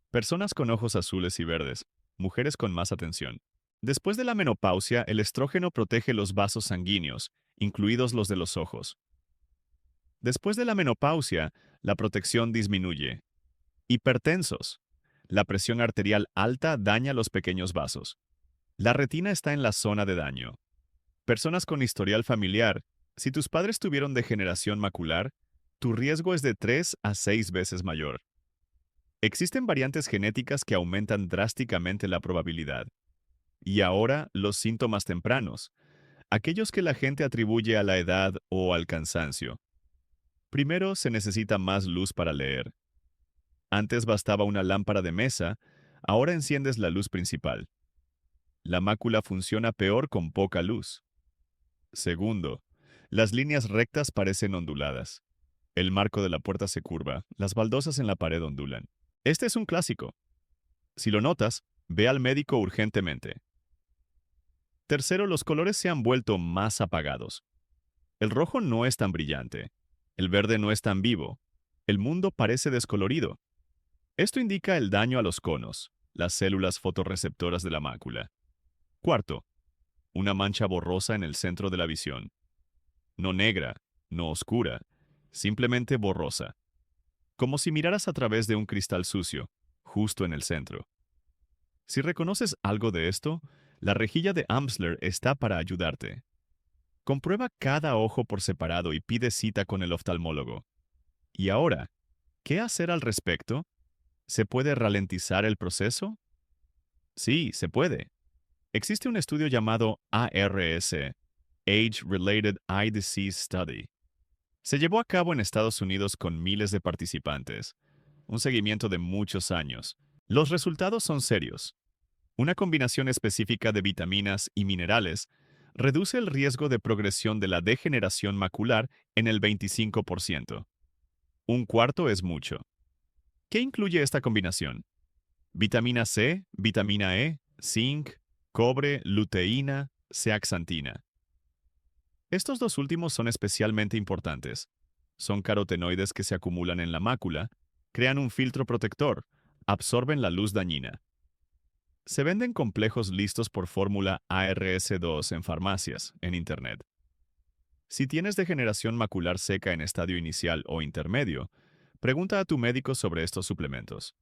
Personas con ojos azules y verdes. Mujeres con más atención. Después de la menopausia, el estrógeno protege los vasos sanguíneos, incluidos los de los ojos. Después de la menopausia, la protección disminuye. Hipertensos. La presión arterial alta daña los pequeños vasos. La retina está en la zona de daño. Personas con historial familiar. Si tus padres tuvieron degeneración macular, tu riesgo es de 3 a 6 veces mayor. Existen variantes genéticas que aumentan drásticamente la probabilidad. Y ahora, los síntomas tempranos, aquellos que la gente atribuye a la edad o al cansancio. Primero, se necesita más luz para leer. Antes bastaba una lámpara de mesa, ahora enciendes la luz principal. La mácula funciona peor con poca luz. Segundo, las líneas rectas parecen onduladas. El marco de la puerta se curva, las baldosas en la pared ondulan. Este es un clásico. Si lo notas, ve al médico urgentemente. Tercero, los colores se han vuelto más apagados. El rojo no es tan brillante. El verde no es tan vivo. El mundo parece descolorido. Esto indica el daño a los conos, las células fotorreceptoras de la mácula. Cuarto, una mancha borrosa en el centro de la visión. No negra, no oscura, simplemente borrosa. Como si miraras a través de un cristal sucio, justo en el centro. Si reconoces algo de esto, la rejilla de Amsler está para ayudarte. Comprueba cada ojo por separado y pide cita con el oftalmólogo. Y ahora, ¿qué hacer al respecto? ¿Se puede ralentizar el proceso? Sí, se puede. Existe un estudio llamado ARS, Age-Related Eye Disease Study. Se llevó a cabo en Estados Unidos con miles de participantes, un seguimiento de muchos años. Los resultados son serios. Una combinación específica de vitaminas y minerales reduce el riesgo de progresión de la degeneración macular en el 25%. Un cuarto es mucho. ¿Qué incluye esta combinación? Vitamina C, vitamina E, zinc, cobre, luteína, zeaxantina. Estos dos últimos son especialmente importantes. Son carotenoides que se acumulan en la mácula, crean un filtro protector, absorben la luz dañina. Se venden complejos listos por fórmula ARS2 en farmacias, en Internet. Si tienes degeneración macular seca en estadio inicial o intermedio, pregunta a tu médico sobre estos suplementos.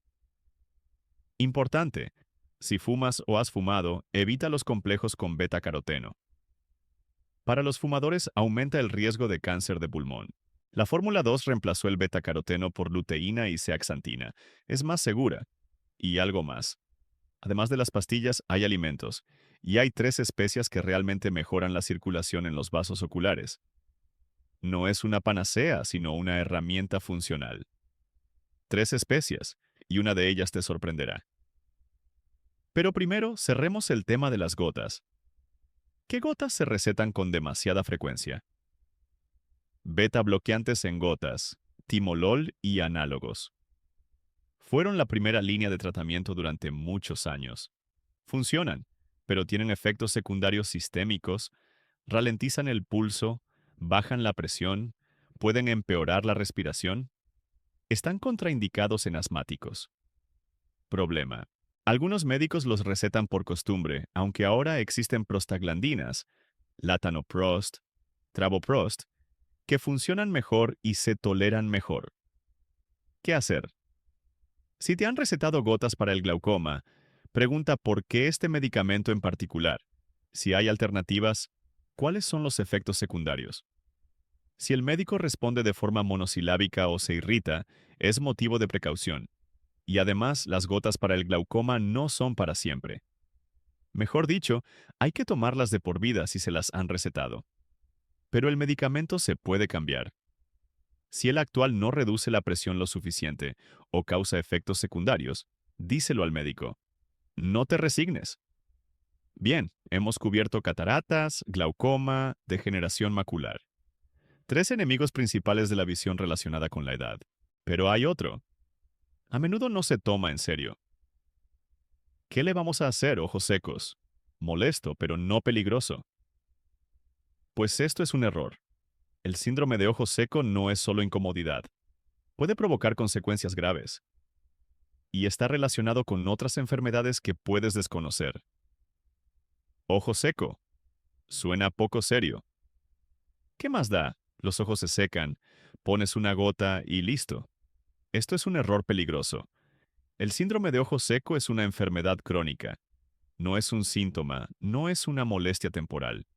Importante: si fumas o has fumado, evita los complejos con beta-caroteno. Para los fumadores aumenta el riesgo de cáncer de pulmón. La fórmula 2 reemplazó el beta-caroteno por luteína y zeaxantina. Es más segura. Y algo más. Además de las pastillas, hay alimentos. Y hay 3 especias que realmente mejoran la circulación en los vasos oculares. No es una panacea, sino una herramienta funcional. 3 especias, y una de ellas te sorprenderá. Pero primero, cerremos el tema de las gotas. ¿Qué gotas se recetan con demasiada frecuencia? Beta bloqueantes en gotas, timolol y análogos. Fueron la primera línea de tratamiento durante muchos años. Funcionan, pero tienen efectos secundarios sistémicos, ralentizan el pulso, bajan la presión, pueden empeorar la respiración. Están contraindicados en asmáticos. Problema: algunos médicos los recetan por costumbre, aunque ahora existen prostaglandinas, latanoprost, travoprost, que funcionan mejor y se toleran mejor. ¿Qué hacer? Si te han recetado gotas para el glaucoma, pregunta por qué este medicamento en particular. Si hay alternativas, ¿cuáles son los efectos secundarios? Si el médico responde de forma monosilábica o se irrita, es motivo de precaución. Y además, las gotas para el glaucoma no son para siempre. Mejor dicho, hay que tomarlas de por vida si se las han recetado. Pero el medicamento se puede cambiar. Si el actual no reduce la presión lo suficiente o causa efectos secundarios, díselo al médico. No te resignes. Bien, hemos cubierto cataratas, glaucoma, degeneración macular. Tres enemigos principales de la visión relacionada con la edad. Pero hay otro. A menudo no se toma en serio. ¿Qué le vamos a hacer, ojos secos? Molesto, pero no peligroso. Pues esto es un error. El síndrome de ojo seco no es solo incomodidad. Puede provocar consecuencias graves. Y está relacionado con otras enfermedades que puedes desconocer. Ojo seco. Suena poco serio. ¿Qué más da? Los ojos se secan, pones una gota y listo. Esto es un error peligroso. El síndrome de ojo seco es una enfermedad crónica. No es un síntoma, no es una molestia temporal.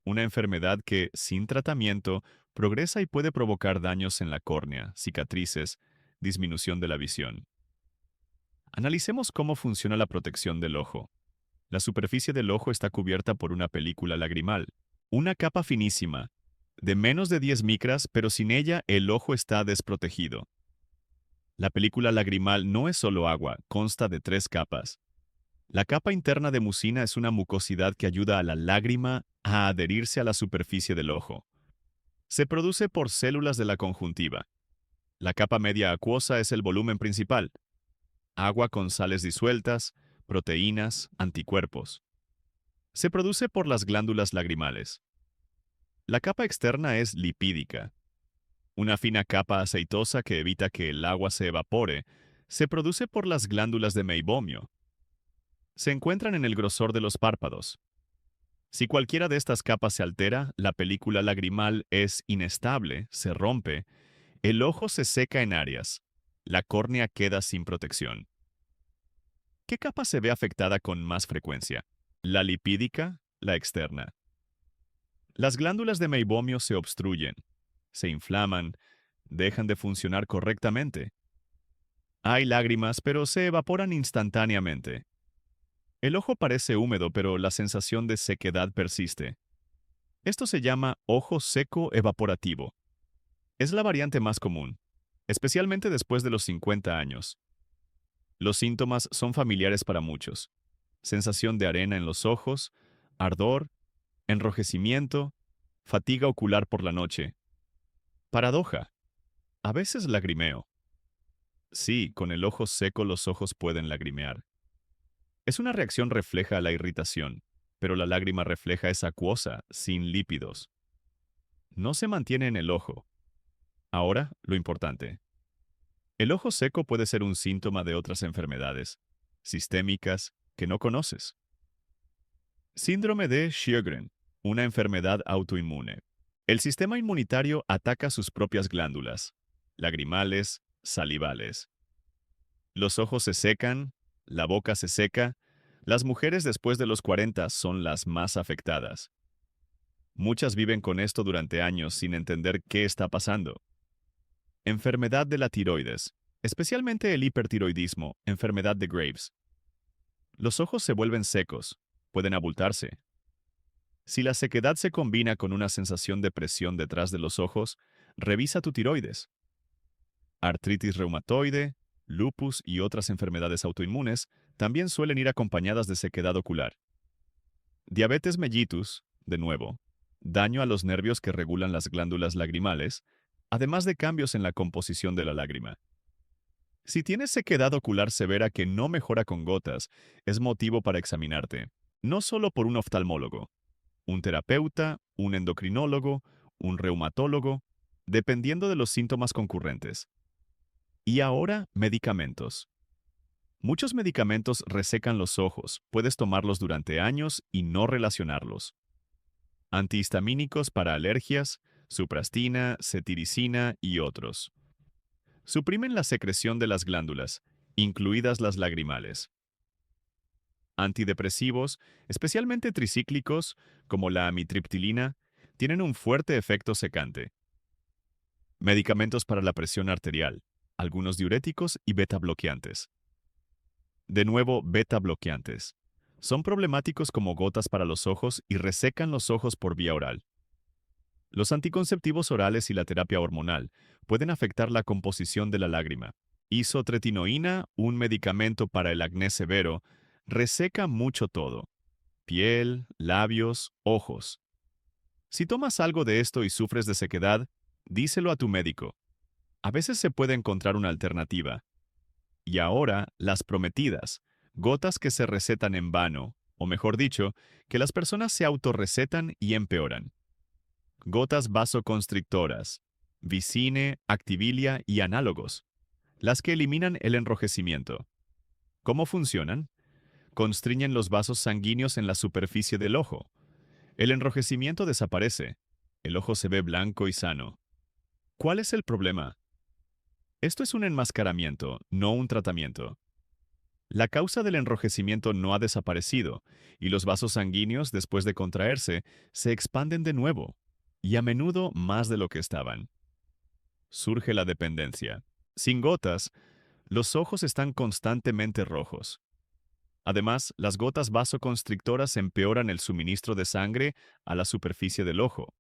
Una enfermedad que, sin tratamiento, progresa y puede provocar daños en la córnea, cicatrices, disminución de la visión. Analicemos cómo funciona la protección del ojo. La superficie del ojo está cubierta por una película lagrimal, una capa finísima, de menos de 10 micras, pero sin ella el ojo está desprotegido. La película lagrimal no es solo agua, consta de 3 capas. La capa interna de mucina es una mucosidad que ayuda a la lágrima a adherirse a la superficie del ojo. Se produce por células de la conjuntiva. La capa media acuosa es el volumen principal. Agua con sales disueltas, proteínas, anticuerpos. Se produce por las glándulas lagrimales. La capa externa es lipídica. Una fina capa aceitosa que evita que el agua se evapore se produce por las glándulas de meibomio. Se encuentran en el grosor de los párpados. Si cualquiera de estas capas se altera, la película lagrimal es inestable, se rompe, el ojo se seca en áreas, la córnea queda sin protección. ¿Qué capa se ve afectada con más frecuencia? La lipídica, la externa. Las glándulas de meibomio se obstruyen, se inflaman, dejan de funcionar correctamente. Hay lágrimas, pero se evaporan instantáneamente. El ojo parece húmedo, pero la sensación de sequedad persiste. Esto se llama ojo seco evaporativo. Es la variante más común, especialmente después de los 50 años. Los síntomas son familiares para muchos. Sensación de arena en los ojos, ardor, enrojecimiento, fatiga ocular por la noche. Paradoja. A veces lagrimeo. Sí, con el ojo seco los ojos pueden lagrimear. Es una reacción refleja a la irritación, pero la lágrima refleja es acuosa, sin lípidos. No se mantiene en el ojo. Ahora, lo importante. El ojo seco puede ser un síntoma de otras enfermedades, sistémicas, que no conoces. Síndrome de Sjögren, una enfermedad autoinmune. El sistema inmunitario ataca sus propias glándulas, lagrimales, salivales. Los ojos se secan, la boca se seca. Las mujeres después de los 40 son las más afectadas. Muchas viven con esto durante años sin entender qué está pasando. Enfermedad de la tiroides, especialmente el hipertiroidismo, enfermedad de Graves. Los ojos se vuelven secos, pueden abultarse. Si la sequedad se combina con una sensación de presión detrás de los ojos, revisa tu tiroides. Artritis reumatoide, lupus y otras enfermedades autoinmunes también suelen ir acompañadas de sequedad ocular. Diabetes mellitus, de nuevo, daño a los nervios que regulan las glándulas lagrimales, además de cambios en la composición de la lágrima. Si tienes sequedad ocular severa que no mejora con gotas, es motivo para examinarte, no solo por un oftalmólogo, un terapeuta, un endocrinólogo, un reumatólogo, dependiendo de los síntomas concurrentes. Y ahora, medicamentos. Muchos medicamentos resecan los ojos, puedes tomarlos durante años y no relacionarlos. Antihistamínicos para alergias, suprastina, cetiricina y otros. Suprimen la secreción de las glándulas, incluidas las lagrimales. Antidepresivos, especialmente tricíclicos, como la amitriptilina, tienen un fuerte efecto secante. Medicamentos para la presión arterial, algunos diuréticos y beta-bloqueantes. De nuevo, beta-bloqueantes. Son problemáticos como gotas para los ojos y resecan los ojos por vía oral. Los anticonceptivos orales y la terapia hormonal pueden afectar la composición de la lágrima. Isotretinoína, un medicamento para el acné severo, reseca mucho todo: piel, labios, ojos. Si tomas algo de esto y sufres de sequedad, díselo a tu médico. A veces se puede encontrar una alternativa. Y ahora, las prometidas, gotas que se recetan en vano, o mejor dicho, que las personas se autorrecetan y empeoran. Gotas vasoconstrictoras, Vicine, Activilia y análogos, las que eliminan el enrojecimiento. ¿Cómo funcionan? Constriñen los vasos sanguíneos en la superficie del ojo. El enrojecimiento desaparece. El ojo se ve blanco y sano. ¿Cuál es el problema? Esto es un enmascaramiento, no un tratamiento. La causa del enrojecimiento no ha desaparecido, y los vasos sanguíneos, después de contraerse, se expanden de nuevo, y a menudo más de lo que estaban. Surge la dependencia. Sin gotas, los ojos están constantemente rojos. Además, las gotas vasoconstrictoras empeoran el suministro de sangre a la superficie del ojo.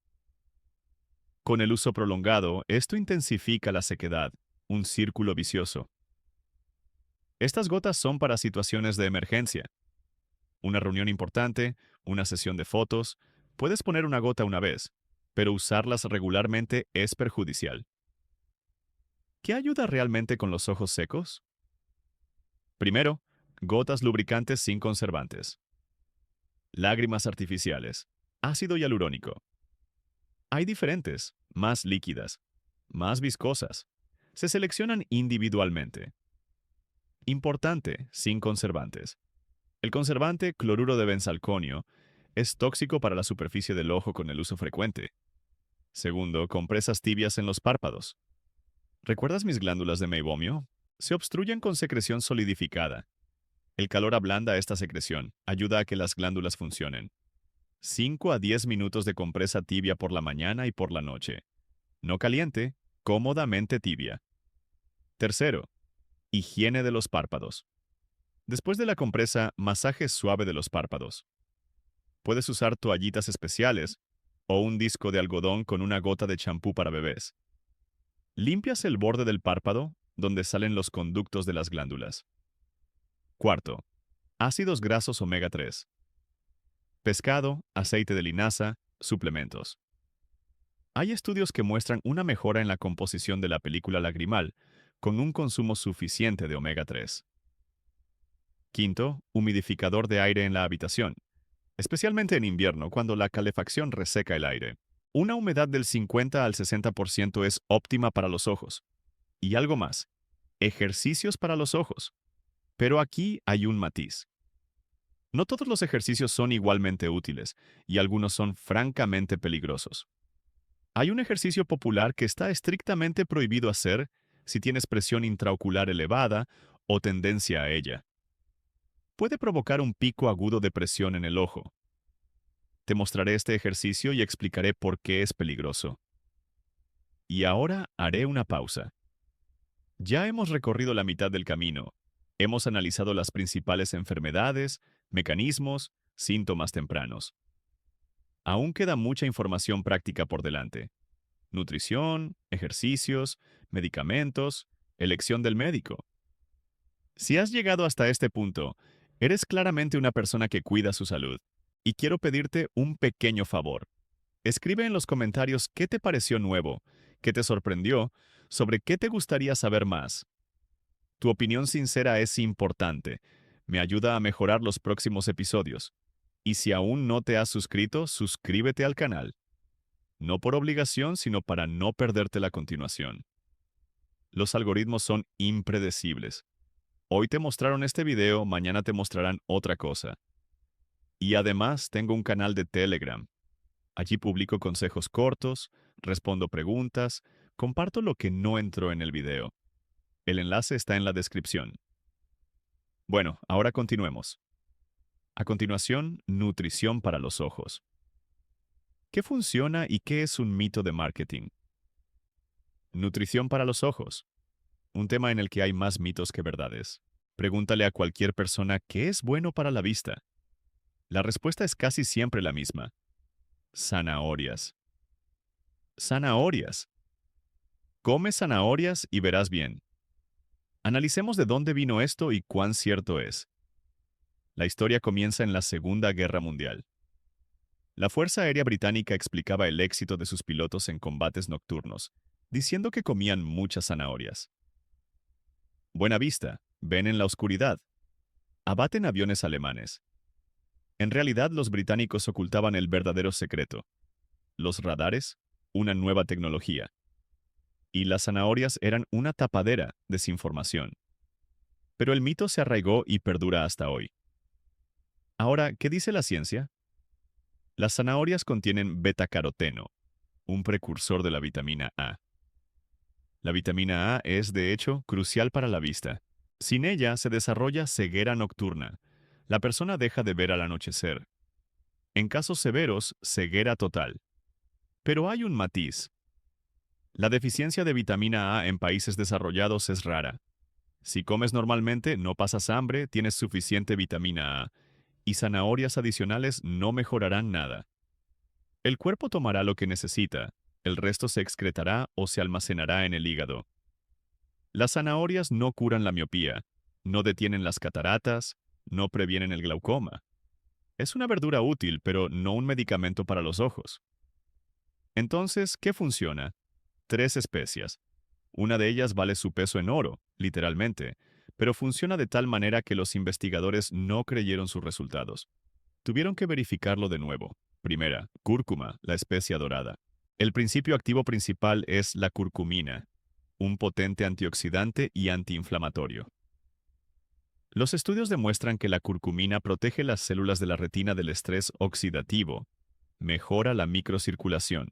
Con el uso prolongado, esto intensifica la sequedad, un círculo vicioso. Estas gotas son para situaciones de emergencia. Una reunión importante, una sesión de fotos, puedes poner una gota una vez, pero usarlas regularmente es perjudicial. ¿Qué ayuda realmente con los ojos secos? Primero, gotas lubricantes sin conservantes. Lágrimas artificiales. Ácido hialurónico. Hay diferentes, más líquidas, más viscosas. Se seleccionan individualmente. Importante, sin conservantes. El conservante cloruro de benzalconio es tóxico para la superficie del ojo con el uso frecuente. Segundo, compresas tibias en los párpados. ¿Recuerdas mis glándulas de meibomio? Se obstruyen con secreción solidificada. El calor ablanda esta secreción, ayuda a que las glándulas funcionen. 5 a 10 minutos de compresa tibia por la mañana y por la noche. No caliente, cómodamente tibia. Tercero, higiene de los párpados. Después de la compresa, masaje suave de los párpados. Puedes usar toallitas especiales o un disco de algodón con una gota de champú para bebés. Limpias el borde del párpado, donde salen los conductos de las glándulas. Cuarto, ácidos grasos omega 3. Pescado, aceite de linaza, suplementos. Hay estudios que muestran una mejora en la composición de la película lagrimal con un consumo suficiente de omega 3. Quinto, humidificador de aire en la habitación, especialmente en invierno cuando la calefacción reseca el aire. Una humedad del 50 al 60% es óptima para los ojos. Y algo más, ejercicios para los ojos. Pero aquí hay un matiz. No todos los ejercicios son igualmente útiles, y algunos son francamente peligrosos. Hay un ejercicio popular que está estrictamente prohibido hacer si tienes presión intraocular elevada o tendencia a ella. Puede provocar un pico agudo de presión en el ojo. Te mostraré este ejercicio y explicaré por qué es peligroso. Y ahora haré una pausa. Ya hemos recorrido la mitad del camino. Hemos analizado las principales enfermedades, mecanismos, síntomas tempranos. Aún queda mucha información práctica por delante. Nutrición, ejercicios, medicamentos, elección del médico. Si has llegado hasta este punto, eres claramente una persona que cuida su salud. Y quiero pedirte un pequeño favor. Escribe en los comentarios qué te pareció nuevo, qué te sorprendió, sobre qué te gustaría saber más. Tu opinión sincera es importante. Me ayuda a mejorar los próximos episodios. Y si aún no te has suscrito, suscríbete al canal. No por obligación, sino para no perderte la continuación. Los algoritmos son impredecibles. Hoy te mostraron este video, mañana te mostrarán otra cosa. Y además tengo un canal de Telegram. Allí publico consejos cortos, respondo preguntas, comparto lo que no entró en el video. El enlace está en la descripción. Bueno, ahora continuemos. A continuación, nutrición para los ojos. ¿Qué funciona y qué es un mito de marketing? Nutrición para los ojos. Un tema en el que hay más mitos que verdades. Pregúntale a cualquier persona qué es bueno para la vista. La respuesta es casi siempre la misma. Zanahorias. Zanahorias. Come zanahorias y verás bien. Analicemos de dónde vino esto y cuán cierto es. La historia comienza en la Segunda Guerra Mundial. La Fuerza Aérea Británica explicaba el éxito de sus pilotos en combates nocturnos, diciendo que comían muchas zanahorias. Buena vista, ven en la oscuridad. Abaten aviones alemanes. En realidad, los británicos ocultaban el verdadero secreto. Los radares, una nueva tecnología. Y las zanahorias eran una tapadera, desinformación. Pero el mito se arraigó y perdura hasta hoy. Ahora, ¿qué dice la ciencia? Las zanahorias contienen betacaroteno, un precursor de la vitamina A. La vitamina A es, de hecho, crucial para la vista. Sin ella se desarrolla ceguera nocturna. La persona deja de ver al anochecer. En casos severos, ceguera total. Pero hay un matiz. La deficiencia de vitamina A en países desarrollados es rara. Si comes normalmente, no pasas hambre, tienes suficiente vitamina A, y zanahorias adicionales no mejorarán nada. El cuerpo tomará lo que necesita, el resto se excretará o se almacenará en el hígado. Las zanahorias no curan la miopía, no detienen las cataratas, no previenen el glaucoma. Es una verdura útil, pero no un medicamento para los ojos. Entonces, ¿qué funciona? 3 especias. Una de ellas vale su peso en oro, literalmente, pero funciona de tal manera que los investigadores no creyeron sus resultados. Tuvieron que verificarlo de nuevo. Primera, cúrcuma, la especia dorada. El principio activo principal es la curcumina, un potente antioxidante y antiinflamatorio. Los estudios demuestran que la curcumina protege las células de la retina del estrés oxidativo, mejora la microcirculación.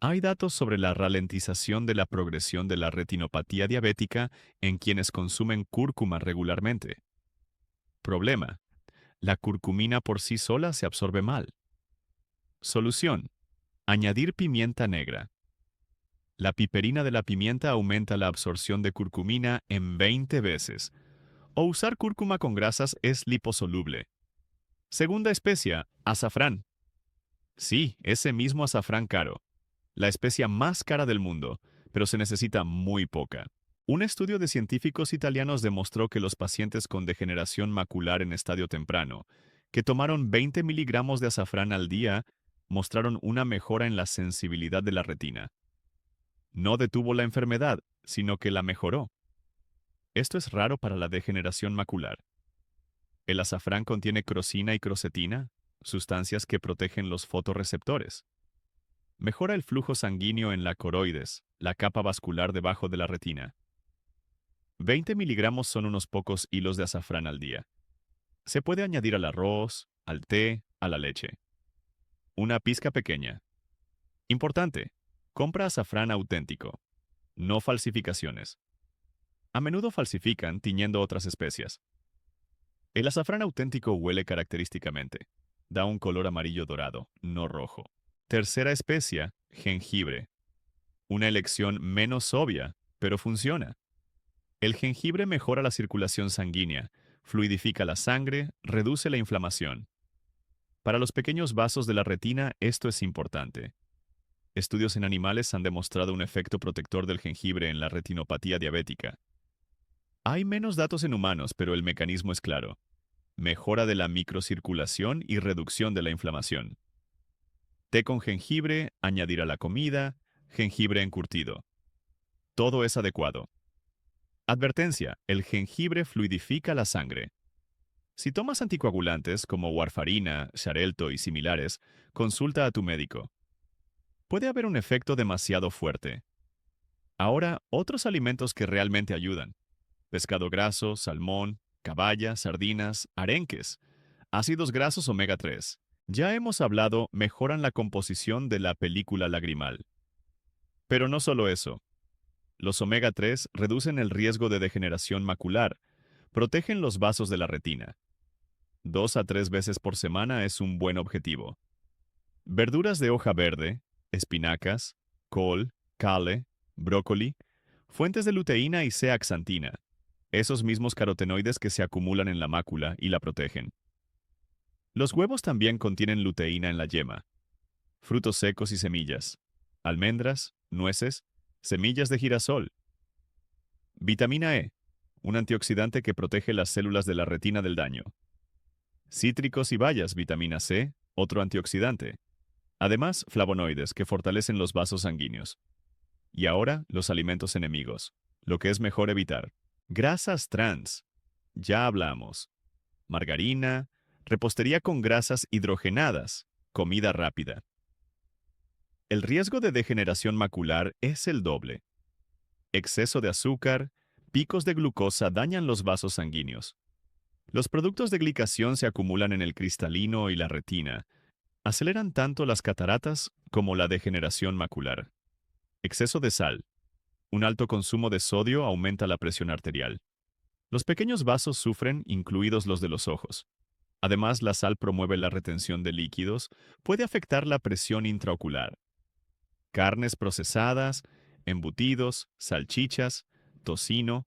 Hay datos sobre la ralentización de la progresión de la retinopatía diabética en quienes consumen cúrcuma regularmente. Problema: la curcumina por sí sola se absorbe mal. Solución: añadir pimienta negra. La piperina de la pimienta aumenta la absorción de curcumina en 20 veces. O usar cúrcuma con grasas es liposoluble. Segunda especia, azafrán. Sí, ese mismo azafrán caro. La especia más cara del mundo, pero se necesita muy poca. Un estudio de científicos italianos demostró que los pacientes con degeneración macular en estadio temprano, que tomaron 20 miligramos de azafrán al día, mostraron una mejora en la sensibilidad de la retina. No detuvo la enfermedad, sino que la mejoró. Esto es raro para la degeneración macular. El azafrán contiene crosina y crocetina, sustancias que protegen los fotorreceptores. Mejora el flujo sanguíneo en la coroides, la capa vascular debajo de la retina. 20 miligramos son unos pocos hilos de azafrán al día. Se puede añadir al arroz, al té, a la leche. Una pizca pequeña. Importante: compra azafrán auténtico. No falsificaciones. A menudo falsifican tiñendo otras especias. El azafrán auténtico huele característicamente. Da un color amarillo dorado, no rojo. Tercera especia, jengibre. Una elección menos obvia, pero funciona. El jengibre mejora la circulación sanguínea, fluidifica la sangre, reduce la inflamación. Para los pequeños vasos de la retina esto es importante. Estudios en animales han demostrado un efecto protector del jengibre en la retinopatía diabética. Hay menos datos en humanos, pero el mecanismo es claro. Mejora de la microcirculación y reducción de la inflamación. Té con jengibre, añadir a la comida, jengibre encurtido. Todo es adecuado. Advertencia: el jengibre fluidifica la sangre. Si tomas anticoagulantes como warfarina, Xarelto y similares, consulta a tu médico. Puede haber un efecto demasiado fuerte. Ahora, otros alimentos que realmente ayudan: pescado graso, salmón, caballa, sardinas, arenques, ácidos grasos omega 3. Ya hemos hablado, mejoran la composición de la película lagrimal. Pero no solo eso. Los omega 3 reducen el riesgo de degeneración macular, protegen los vasos de la retina. 2 a 3 veces por semana es un buen objetivo. Verduras de hoja verde, espinacas, col, kale, brócoli, fuentes de luteína y zeaxantina, esos mismos carotenoides que se acumulan en la mácula y la protegen. Los huevos también contienen luteína en la yema. Frutos secos y semillas. almendras, nueces, semillas de girasol. Vitamina E, un antioxidante que protege las células de la retina del daño. Cítricos y bayas, vitamina C, otro antioxidante. Además, flavonoides que fortalecen los vasos sanguíneos. Y ahora, los alimentos enemigos, lo que es mejor evitar. Grasas trans. Ya hablamos. Margarina, repostería con grasas hidrogenadas, comida rápida. El riesgo de degeneración macular es el doble. Exceso de azúcar, picos de glucosa dañan los vasos sanguíneos. Los productos de glicación se acumulan en el cristalino y la retina. Aceleran tanto las cataratas como la degeneración macular. Exceso de sal. Un alto consumo de sodio aumenta la presión arterial. Los pequeños vasos sufren, incluidos los de los ojos. Además, la sal promueve la retención de líquidos, puede afectar la presión intraocular. Carnes procesadas, embutidos, salchichas, tocino,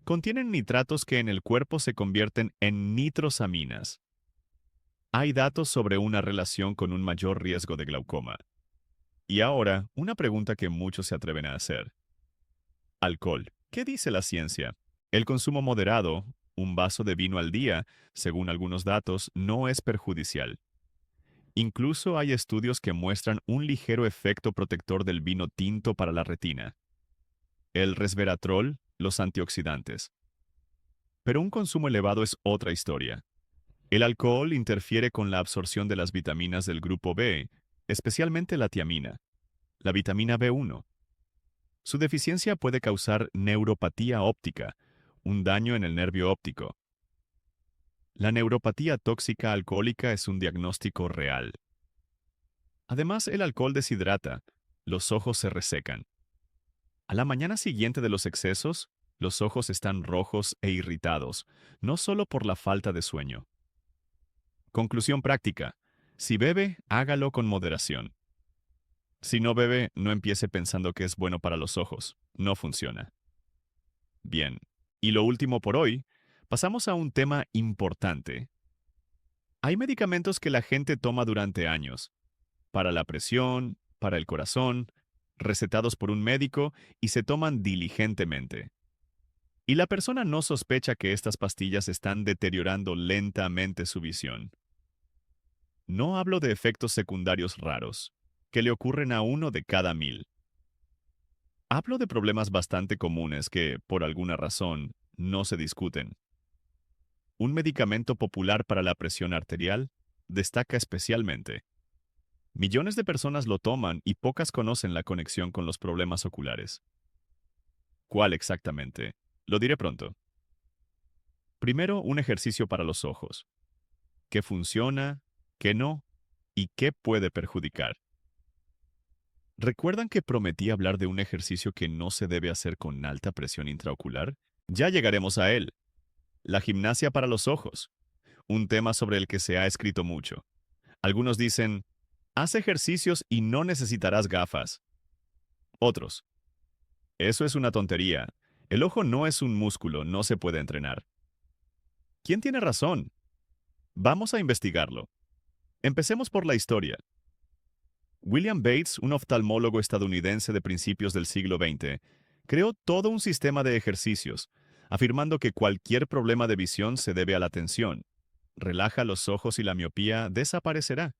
contienen nitratos que en el cuerpo se convierten en nitrosaminas. Hay datos sobre una relación con un mayor riesgo de glaucoma. Y ahora, una pregunta que muchos se atreven a hacer. Alcohol. ¿Qué dice la ciencia? El consumo moderado, un vaso de vino al día, según algunos datos, no es perjudicial. Incluso hay estudios que muestran un ligero efecto protector del vino tinto para la retina. El resveratrol, los antioxidantes. Pero un consumo elevado es otra historia. El alcohol interfiere con la absorción de las vitaminas del grupo B, especialmente la tiamina, la vitamina B1. Su deficiencia puede causar neuropatía óptica, un daño en el nervio óptico. La neuropatía tóxica alcohólica es un diagnóstico real. Además, el alcohol deshidrata, los ojos se resecan. A la mañana siguiente de los excesos, los ojos están rojos e irritados, no solo por la falta de sueño. Conclusión práctica. Si bebe, hágalo con moderación. Si no bebe, no empiece pensando que es bueno para los ojos. No funciona. Bien. Y lo último por hoy, pasamos a un tema importante. Hay medicamentos que la gente toma durante años, para la presión, para el corazón, recetados por un médico y se toman diligentemente. Y la persona no sospecha que estas pastillas están deteriorando lentamente su visión. No hablo de efectos secundarios raros, que le ocurren a 1 de cada 1000. Hablo de problemas bastante comunes que, por alguna razón, no se discuten. Un medicamento popular para la presión arterial destaca especialmente. Millones de personas lo toman y pocas conocen la conexión con los problemas oculares. ¿Cuál exactamente? Lo diré pronto. Primero, un ejercicio para los ojos. ¿Qué funciona? ¿Qué no? ¿Y qué puede perjudicar? ¿Recuerdan que prometí hablar de un ejercicio que no se debe hacer con alta presión intraocular? Ya llegaremos a él. La gimnasia para los ojos, un tema sobre el que se ha escrito mucho. Algunos dicen, haz ejercicios y no necesitarás gafas. Otros, eso es una tontería. El ojo no es un músculo, no se puede entrenar. ¿Quién tiene razón? Vamos a investigarlo. Empecemos por la historia. William Bates, un oftalmólogo estadounidense de principios del siglo XX, creó todo un sistema de ejercicios, afirmando que cualquier problema de visión se debe a la tensión. Relaja los ojos y la miopía desaparecerá,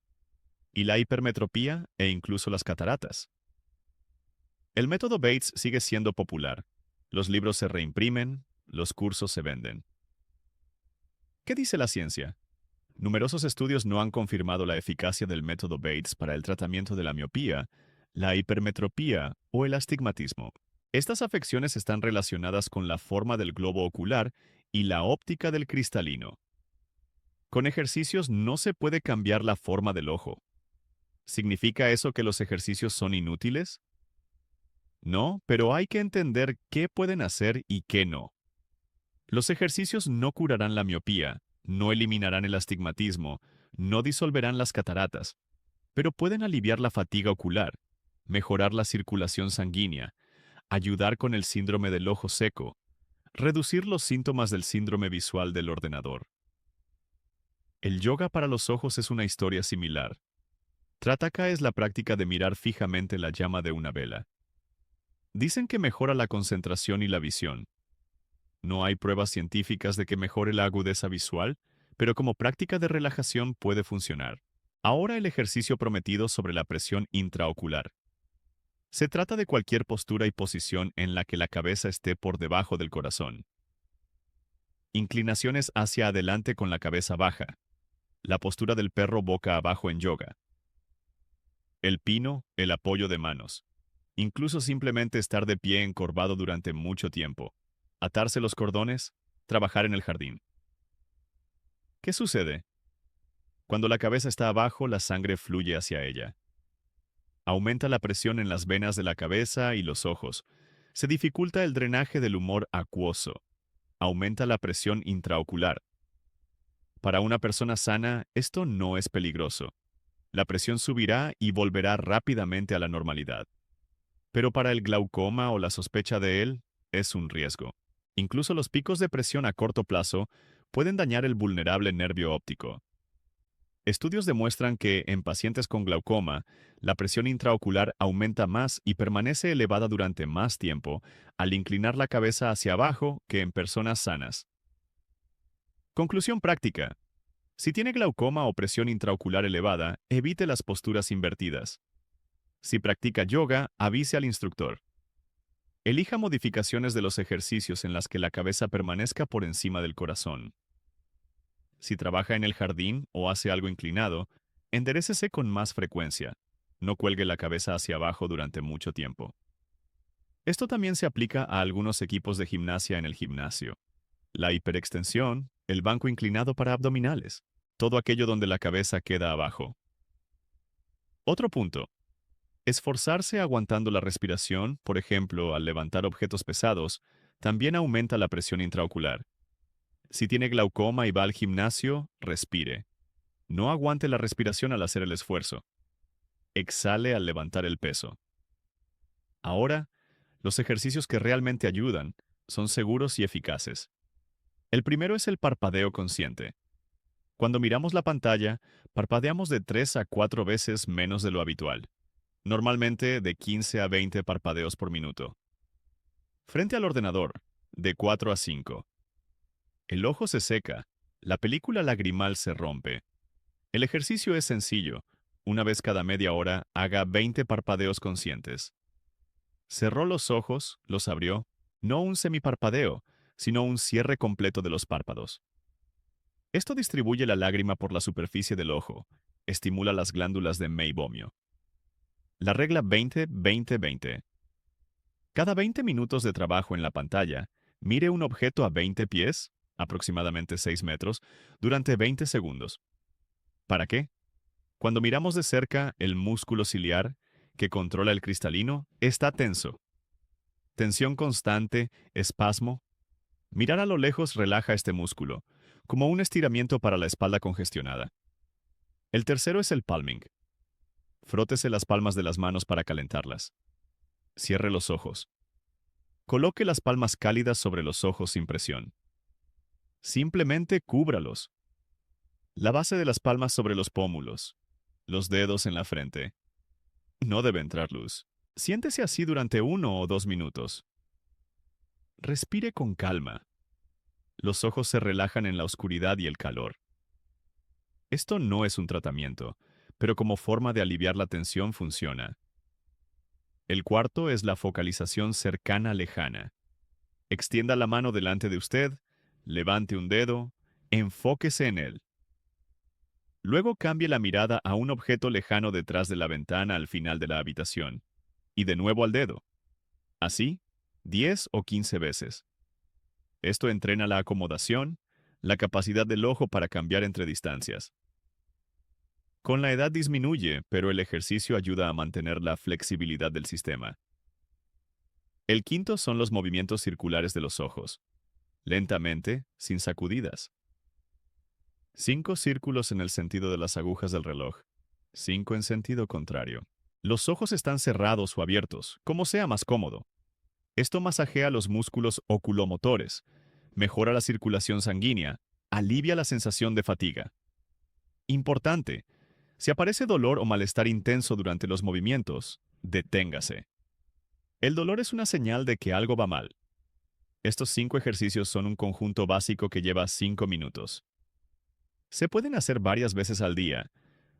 y la hipermetropía e incluso las cataratas. El método Bates sigue siendo popular. Los libros se reimprimen, los cursos se venden. ¿Qué dice la ciencia? Numerosos estudios no han confirmado la eficacia del método Bates para el tratamiento de la miopía, la hipermetropía o el astigmatismo. Estas afecciones están relacionadas con la forma del globo ocular y la óptica del cristalino. Con ejercicios no se puede cambiar la forma del ojo. ¿Significa eso que los ejercicios son inútiles? No, pero hay que entender qué pueden hacer y qué no. Los ejercicios no curarán la miopía, no eliminarán el astigmatismo, no disolverán las cataratas, pero pueden aliviar la fatiga ocular, mejorar la circulación sanguínea, ayudar con el síndrome del ojo seco, reducir los síntomas del síndrome visual del ordenador. El yoga para los ojos es una historia similar. Trataka es la práctica de mirar fijamente la llama de una vela. Dicen que mejora la concentración y la visión. No hay pruebas científicas de que mejore la agudeza visual, pero como práctica de relajación puede funcionar. Ahora el ejercicio prometido sobre la presión intraocular. Se trata de cualquier postura y posición en la que la cabeza esté por debajo del corazón. Inclinaciones hacia adelante con la cabeza baja. La postura del perro boca abajo en yoga. El pino, el apoyo de manos. Incluso simplemente estar de pie encorvado durante mucho tiempo. Atarse los cordones, trabajar en el jardín. ¿Qué sucede? Cuando la cabeza está abajo, la sangre fluye hacia ella. Aumenta la presión en las venas de la cabeza y los ojos. Se dificulta el drenaje del humor acuoso. Aumenta la presión intraocular. Para una persona sana, esto no es peligroso. La presión subirá y volverá rápidamente a la normalidad. Pero para el glaucoma o la sospecha de él, es un riesgo. Incluso los picos de presión a corto plazo pueden dañar el vulnerable nervio óptico. Estudios demuestran que en pacientes con glaucoma, la presión intraocular aumenta más y permanece elevada durante más tiempo al inclinar la cabeza hacia abajo que en personas sanas. Conclusión práctica. Si tiene glaucoma o presión intraocular elevada, evite las posturas invertidas. Si practica yoga, avise al instructor. Elija modificaciones de los ejercicios en las que la cabeza permanezca por encima del corazón. Si trabaja en el jardín o hace algo inclinado, enderécese con más frecuencia. No cuelgue la cabeza hacia abajo durante mucho tiempo. Esto también se aplica a algunos equipos de gimnasia en el gimnasio. La hiperextensión, el banco inclinado para abdominales, todo aquello donde la cabeza queda abajo. Otro punto. Esforzarse aguantando la respiración, por ejemplo, al levantar objetos pesados, también aumenta la presión intraocular. Si tiene glaucoma y va al gimnasio, respire. No aguante la respiración al hacer el esfuerzo. Exhale al levantar el peso. Ahora, los ejercicios que realmente ayudan son seguros y eficaces. El primero es el parpadeo consciente. Cuando miramos la pantalla, parpadeamos de 3 a 4 veces menos de lo habitual. Normalmente de 15 a 20 parpadeos por minuto. Frente al ordenador, de 4 a 5. El ojo se seca, la película lagrimal se rompe. El ejercicio es sencillo. Una vez cada media hora, haga 20 parpadeos conscientes. Cerró los ojos, los abrió, no un semiparpadeo, sino un cierre completo de los párpados. Esto distribuye la lágrima por la superficie del ojo, estimula las glándulas de meibomio. La regla 20-20-20. Cada 20 minutos de trabajo en la pantalla, mire un objeto a 20 pies, aproximadamente 6 metros, durante 20 segundos. ¿Para qué? Cuando miramos de cerca, el músculo ciliar, que controla el cristalino, está tenso. Tensión constante, espasmo. Mirar a lo lejos relaja este músculo, como un estiramiento para la espalda congestionada. El tercero es el palming. Frótese las palmas de las manos para calentarlas. Cierre los ojos. Coloque las palmas cálidas sobre los ojos sin presión. Simplemente cúbralos. La base de las palmas sobre los pómulos. Los dedos en la frente. No debe entrar luz. Siéntese así durante 1 o 2 minutos. Respire con calma. Los ojos se relajan en la oscuridad y el calor. Esto no es un tratamiento, pero como forma de aliviar la tensión funciona. El cuarto es la focalización cercana-lejana. Extienda la mano delante de usted, levante un dedo, enfóquese en él. Luego cambie la mirada a un objeto lejano detrás de la ventana al final de la habitación, y de nuevo al dedo. Así, 10 o 15 veces. Esto entrena la acomodación, la capacidad del ojo para cambiar entre distancias. Con la edad disminuye, pero el ejercicio ayuda a mantener la flexibilidad del sistema. El quinto son los movimientos circulares de los ojos. Lentamente, sin sacudidas. 5 círculos en el sentido de las agujas del reloj. 5 en sentido contrario. Los ojos están cerrados o abiertos, como sea más cómodo. Esto masajea los músculos oculomotores, mejora la circulación sanguínea, alivia la sensación de fatiga. Importante, Si aparece dolor o malestar intenso durante los movimientos, deténgase. El dolor es una señal de que algo va mal. Estos 5 ejercicios son un conjunto básico que lleva 5 minutos. Se pueden hacer varias veces al día.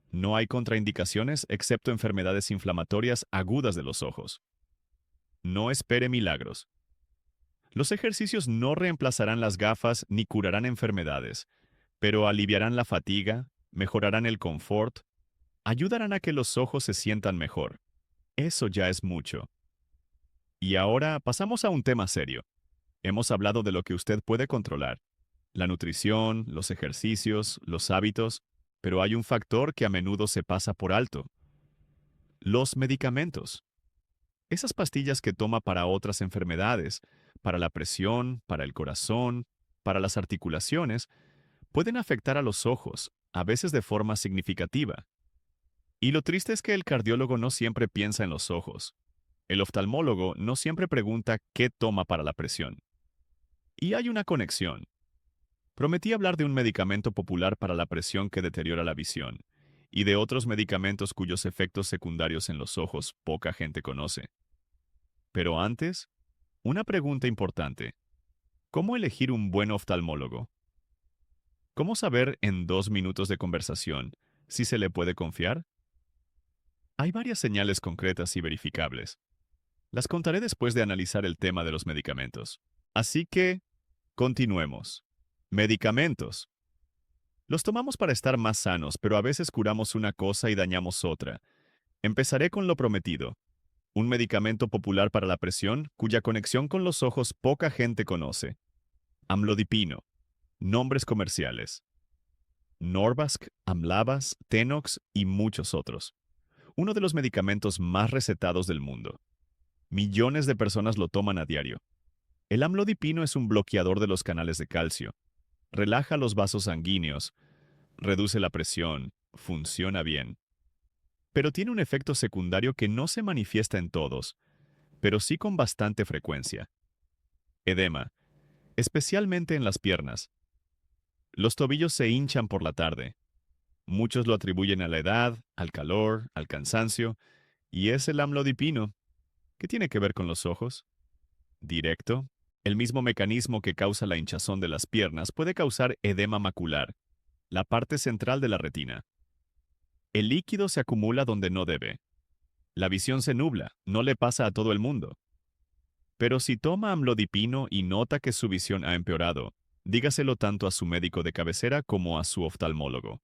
No hay contraindicaciones excepto enfermedades inflamatorias agudas de los ojos. No espere milagros. Los ejercicios no reemplazarán las gafas ni curarán enfermedades, pero aliviarán la fatiga, mejorarán el confort, ayudarán a que los ojos se sientan mejor. Eso ya es mucho. Y ahora pasamos a un tema serio. Hemos hablado de lo que usted puede controlar: la nutrición, los ejercicios, los hábitos, pero hay un factor que a menudo se pasa por alto: los medicamentos. Esas pastillas que toma para otras enfermedades, para la presión, para el corazón, para las articulaciones, pueden afectar a los ojos, a veces de forma significativa. Y lo triste es que el cardiólogo no siempre piensa en los ojos. El oftalmólogo no siempre pregunta qué toma para la presión. Y hay una conexión. Prometí hablar de un medicamento popular para la presión que deteriora la visión, y de otros medicamentos cuyos efectos secundarios en los ojos poca gente conoce. Pero antes, una pregunta importante: ¿cómo elegir un buen oftalmólogo? ¿Cómo saber en 2 minutos de conversación si se le puede confiar? Hay varias señales concretas y verificables. Las contaré después de analizar el tema de los medicamentos. Así que, continuemos. Medicamentos. Los tomamos para estar más sanos, pero a veces curamos una cosa y dañamos otra. Empezaré con lo prometido: un medicamento popular para la presión cuya conexión con los ojos poca gente conoce. Amlodipino. Nombres comerciales: Norvasc, Amlavas, Tenox y muchos otros. Uno de los medicamentos más recetados del mundo. Millones de personas lo toman a diario. El amlodipino es un bloqueador de los canales de calcio. Relaja los vasos sanguíneos, reduce la presión, funciona bien. Pero tiene un efecto secundario que no se manifiesta en todos, pero sí con bastante frecuencia: edema, especialmente en las piernas. Los tobillos se hinchan por la tarde. Muchos lo atribuyen a la edad, al calor, al cansancio, y es el amlodipino. ¿Qué tiene que ver con los ojos? Directo. El mismo mecanismo que causa la hinchazón de las piernas puede causar edema macular, la parte central de la retina. El líquido se acumula donde no debe. La visión se nubla, no le pasa a todo el mundo. Pero si toma amlodipino y nota que su visión ha empeorado, dígaselo tanto a su médico de cabecera como a su oftalmólogo.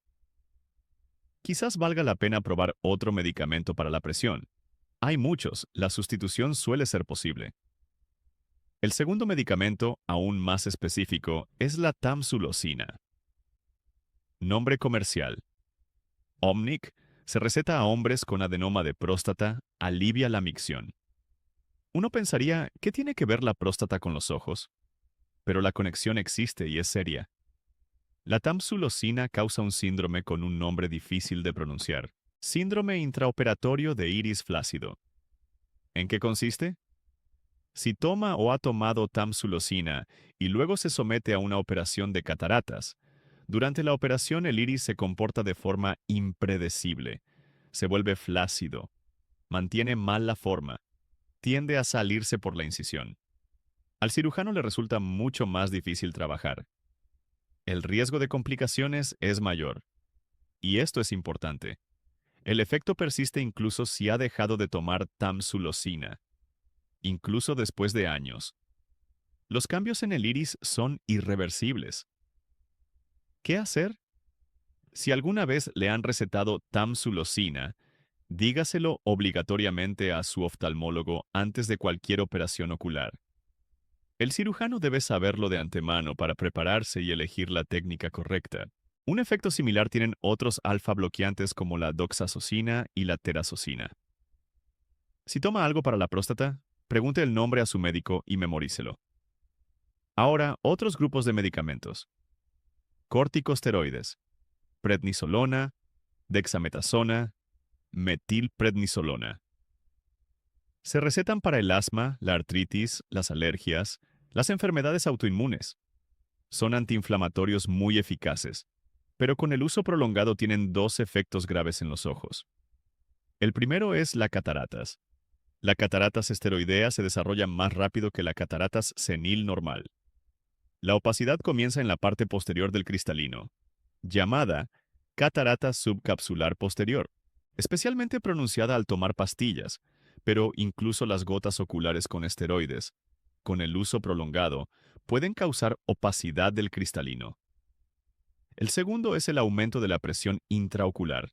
Quizás valga la pena probar otro medicamento para la presión. Hay muchos, la sustitución suele ser posible. El segundo medicamento, aún más específico, es la tamsulosina. Nombre comercial: Omnic. Se receta a hombres con adenoma de próstata, alivia la micción. Uno pensaría, ¿qué tiene que ver la próstata con los ojos? Pero la conexión existe y es seria. La tamsulosina causa un síndrome con un nombre difícil de pronunciar: síndrome intraoperatorio de iris flácido. ¿En qué consiste? Si toma o ha tomado tamsulosina y luego se somete a una operación de cataratas, durante la operación el iris se comporta de forma impredecible. Se vuelve flácido, mantiene mal la forma, tiende a salirse por la incisión. Al cirujano le resulta mucho más difícil trabajar. El riesgo de complicaciones es mayor. Y esto es importante: el efecto persiste incluso si ha dejado de tomar tamsulosina, incluso después de años. Los cambios en el iris son irreversibles. ¿Qué hacer? Si alguna vez le han recetado tamsulosina, dígaselo obligatoriamente a su oftalmólogo antes de cualquier operación ocular. El cirujano debe saberlo de antemano para prepararse y elegir la técnica correcta. Un efecto similar tienen otros alfa bloqueantes como la doxazosina y la terazosina. Si toma algo para la próstata, pregunte el nombre a su médico y memorícelo. Ahora, otros grupos de medicamentos: corticosteroides, prednisolona, dexametasona, metilprednisolona. Se recetan para el asma, la artritis, las alergias, las enfermedades autoinmunes. Son antiinflamatorios muy eficaces. pero con el uso prolongado tienen dos efectos graves en los ojos. El primero es la cataratas. La cataratas esteroidea se desarrolla más rápido que la cataratas senil normal. La opacidad comienza en la parte posterior del cristalino, llamada catarata subcapsular posterior, especialmente pronunciada al tomar pastillas, pero incluso las gotas oculares con esteroides, con el uso prolongado, pueden causar opacidad del cristalino. El segundo es el aumento de la presión intraocular.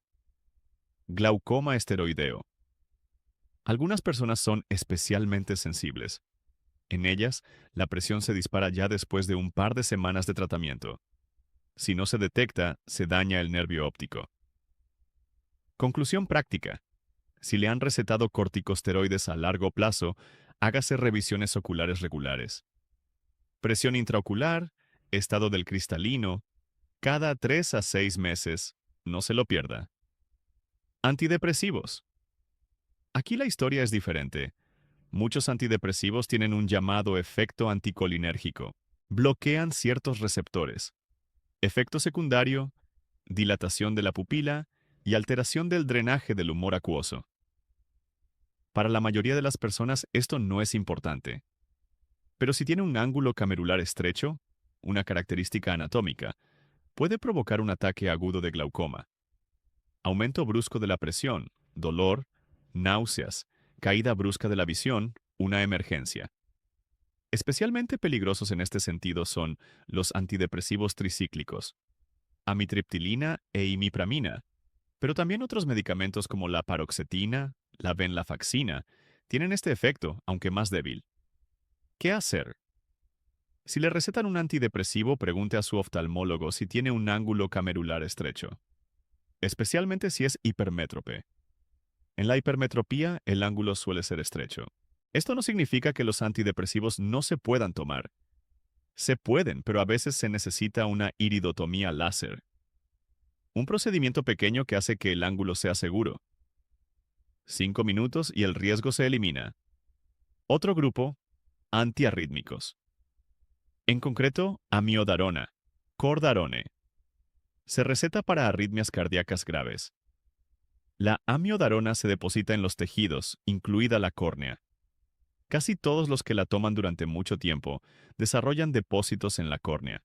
Glaucoma esteroideo. Algunas personas son especialmente sensibles. En ellas, la presión se dispara ya después de un par de semanas de tratamiento. Si no se detecta, se daña el nervio óptico. Conclusión práctica. Si le han recetado corticosteroides a largo plazo, hágase revisiones oculares regulares. Presión intraocular, estado del cristalino, cada 3 a 6 meses. No se lo pierda. Antidepresivos. Aquí la historia es diferente. Muchos antidepresivos tienen un llamado efecto anticolinérgico. Bloquean ciertos receptores. Efecto secundario, dilatación de la pupila y alteración del drenaje del humor acuoso. Para la mayoría de las personas esto no es importante. Pero si tiene un ángulo camerular estrecho, una característica anatómica, puede provocar un ataque agudo de glaucoma. Aumento brusco de la presión, dolor, náuseas, caída brusca de la visión, una emergencia. Especialmente peligrosos en este sentido son los antidepresivos tricíclicos, amitriptilina e imipramina, pero también otros medicamentos como la paroxetina, la venlafaxina, tienen este efecto, aunque más débil. ¿Qué hacer? Si le recetan un antidepresivo, pregunte a su oftalmólogo si tiene un ángulo camerular estrecho, especialmente si es hipermétrope. En la hipermetropía, el ángulo suele ser estrecho. Esto no significa que los antidepresivos no se puedan tomar. Se pueden, pero a veces se necesita una iridotomía láser. Un procedimiento pequeño que hace que el ángulo sea seguro. 5 minutos y el riesgo se elimina. Otro grupo, antiarrítmicos. En concreto, amiodarona, cordarone. Se receta para arritmias cardíacas graves. La amiodarona se deposita en los tejidos, incluida la córnea. Casi todos los que la toman durante mucho tiempo desarrollan depósitos en la córnea.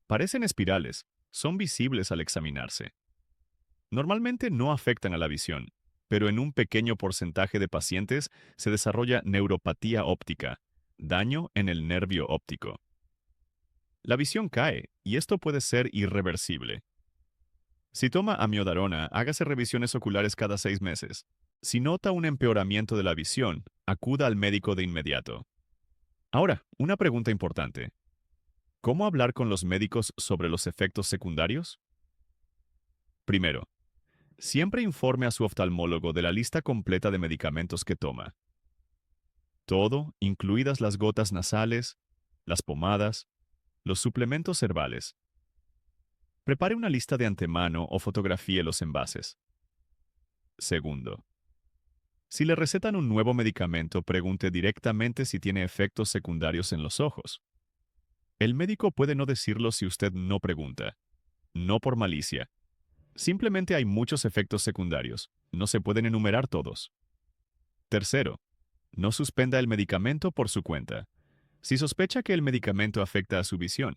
Parecen espirales, son visibles al examinarse. Normalmente no afectan a la visión, pero en un pequeño porcentaje de pacientes se desarrolla neuropatía óptica, daño en el nervio óptico. La visión cae, y esto puede ser irreversible. Si toma amiodarona, hágase revisiones oculares cada 6 meses. Si nota un empeoramiento de la visión, acuda al médico de inmediato. Ahora, una pregunta importante. ¿Cómo hablar con los médicos sobre los efectos secundarios? Primero, siempre informe a su oftalmólogo de la lista completa de medicamentos que toma. Todo, incluidas las gotas nasales, las pomadas, los suplementos herbales. Prepare una lista de antemano o fotografíe los envases. Segundo, si le recetan un nuevo medicamento, pregunte directamente si tiene efectos secundarios en los ojos. El médico puede no decirlo si usted no pregunta. No por malicia. Simplemente hay muchos efectos secundarios. No se pueden enumerar todos. Tercero, no suspenda el medicamento por su cuenta. Si sospecha que el medicamento afecta a su visión,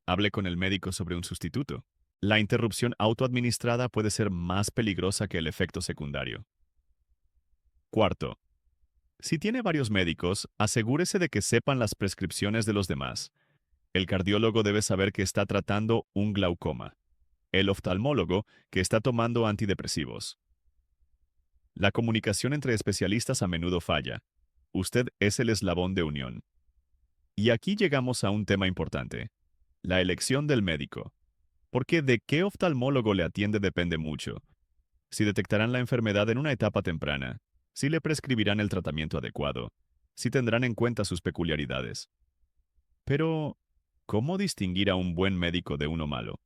hable con el médico sobre un sustituto. La interrupción autoadministrada puede ser más peligrosa que el efecto secundario. Cuarto, si tiene varios médicos, asegúrese de que sepan las prescripciones de los demás. El cardiólogo debe saber que está tratando un glaucoma. El oftalmólogo que está tomando antidepresivos. La comunicación entre especialistas a menudo falla. Usted es el eslabón de unión. Y aquí llegamos a un tema importante: la elección del médico. Porque de qué oftalmólogo le atiende depende mucho. Si detectarán la enfermedad en una etapa temprana, si le prescribirán el tratamiento adecuado, si tendrán en cuenta sus peculiaridades. Pero, ¿cómo distinguir a un buen médico de uno malo?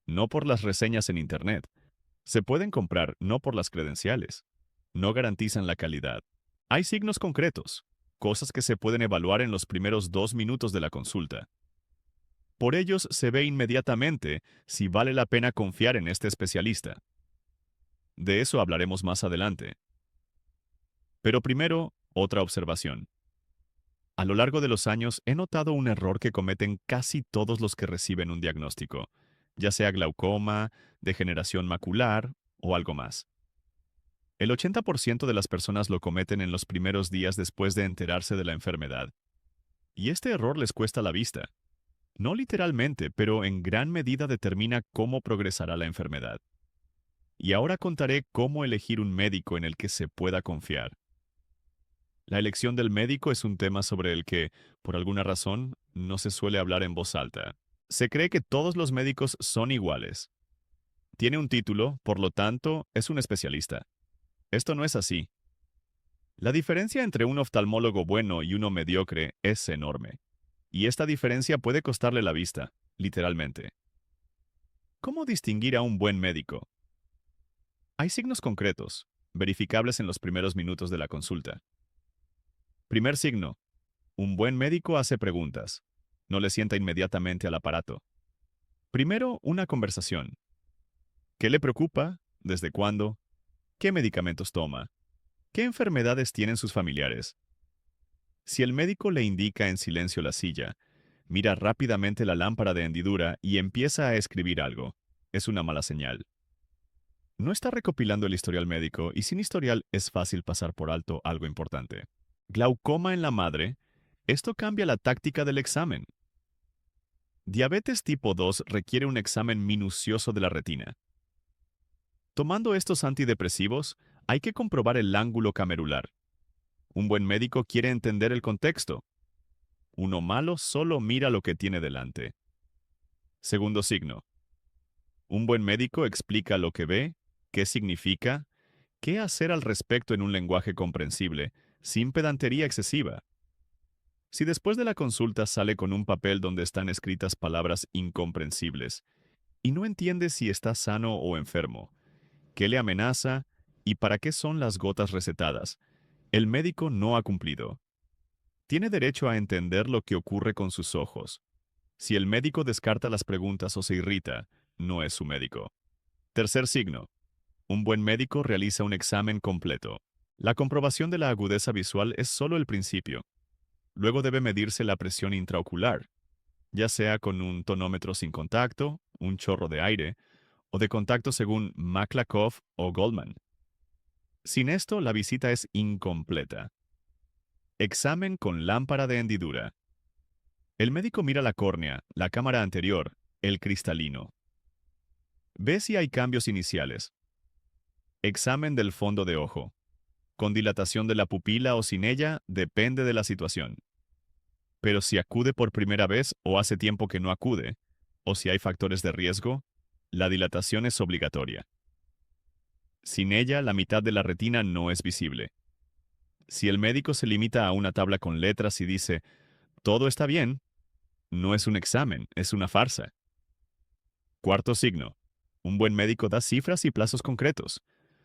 No por las reseñas en Internet. Se pueden comprar no por las credenciales. No garantizan la calidad. Hay signos concretos, cosas que se pueden evaluar en los primeros 2 minutos de la consulta. Por ellos se ve inmediatamente si vale la pena confiar en este especialista. De eso hablaremos más adelante. Pero primero, otra observación. A lo largo de los años he notado un error que cometen casi todos los que reciben un diagnóstico, ya sea glaucoma, degeneración macular o algo más. El 80% de las personas lo cometen en los primeros días después de enterarse de la enfermedad. Y este error les cuesta la vista. No literalmente, pero en gran medida determina cómo progresará la enfermedad. Y ahora contaré cómo elegir un médico en el que se pueda confiar. La elección del médico es un tema sobre el que, por alguna razón, no se suele hablar en voz alta. Se cree que todos los médicos son iguales. Tiene un título, por lo tanto, es un especialista. Esto no es así. La diferencia entre un oftalmólogo bueno y uno mediocre es enorme. Y esta diferencia puede costarle la vista, literalmente. ¿Cómo distinguir a un buen médico? Hay signos concretos, verificables en los primeros minutos de la consulta. Primer signo. Un buen médico hace preguntas. No le sienta inmediatamente al aparato. Primero, una conversación. ¿Qué le preocupa? ¿Desde cuándo? ¿Qué medicamentos toma? ¿Qué enfermedades tienen sus familiares? Si el médico le indica en silencio la silla, mira rápidamente la lámpara de hendidura y empieza a escribir algo, es una mala señal. No está recopilando el historial médico y sin historial es fácil pasar por alto algo importante. Glaucoma en la madre, esto cambia la táctica del examen. Diabetes tipo 2 requiere un examen minucioso de la retina. Tomando estos antidepresivos, hay que comprobar el ángulo camerular. Un buen médico quiere entender el contexto. Uno malo solo mira lo que tiene delante. Segundo signo. Un buen médico explica lo que ve, qué significa, qué hacer al respecto en un lenguaje comprensible, sin pedantería excesiva. Si después de la consulta sale con un papel donde están escritas palabras incomprensibles y no entiende si está sano o enfermo, qué le amenaza y para qué son las gotas recetadas, el médico no ha cumplido. Tiene derecho a entender lo que ocurre con sus ojos. Si el médico descarta las preguntas o se irrita, no es su médico. Tercer signo. Un buen médico realiza un examen completo. La comprobación de la agudeza visual es solo el principio. Luego debe medirse la presión intraocular, ya sea con un tonómetro sin contacto, un chorro de aire, o de contacto según Maklakoff o Goldman. Sin esto, la visita es incompleta. Examen con lámpara de hendidura. El médico mira la córnea, la cámara anterior, el cristalino. Ve si hay cambios iniciales. Examen del fondo de ojo. Con dilatación de la pupila o sin ella, depende de la situación. Pero si acude por primera vez o hace tiempo que no acude, o si hay factores de riesgo, la dilatación es obligatoria. Sin ella, la mitad de la retina no es visible. Si el médico se limita a una tabla con letras y dice, todo está bien, no es un examen, es una farsa. Cuarto signo. Un buen médico da cifras y plazos concretos.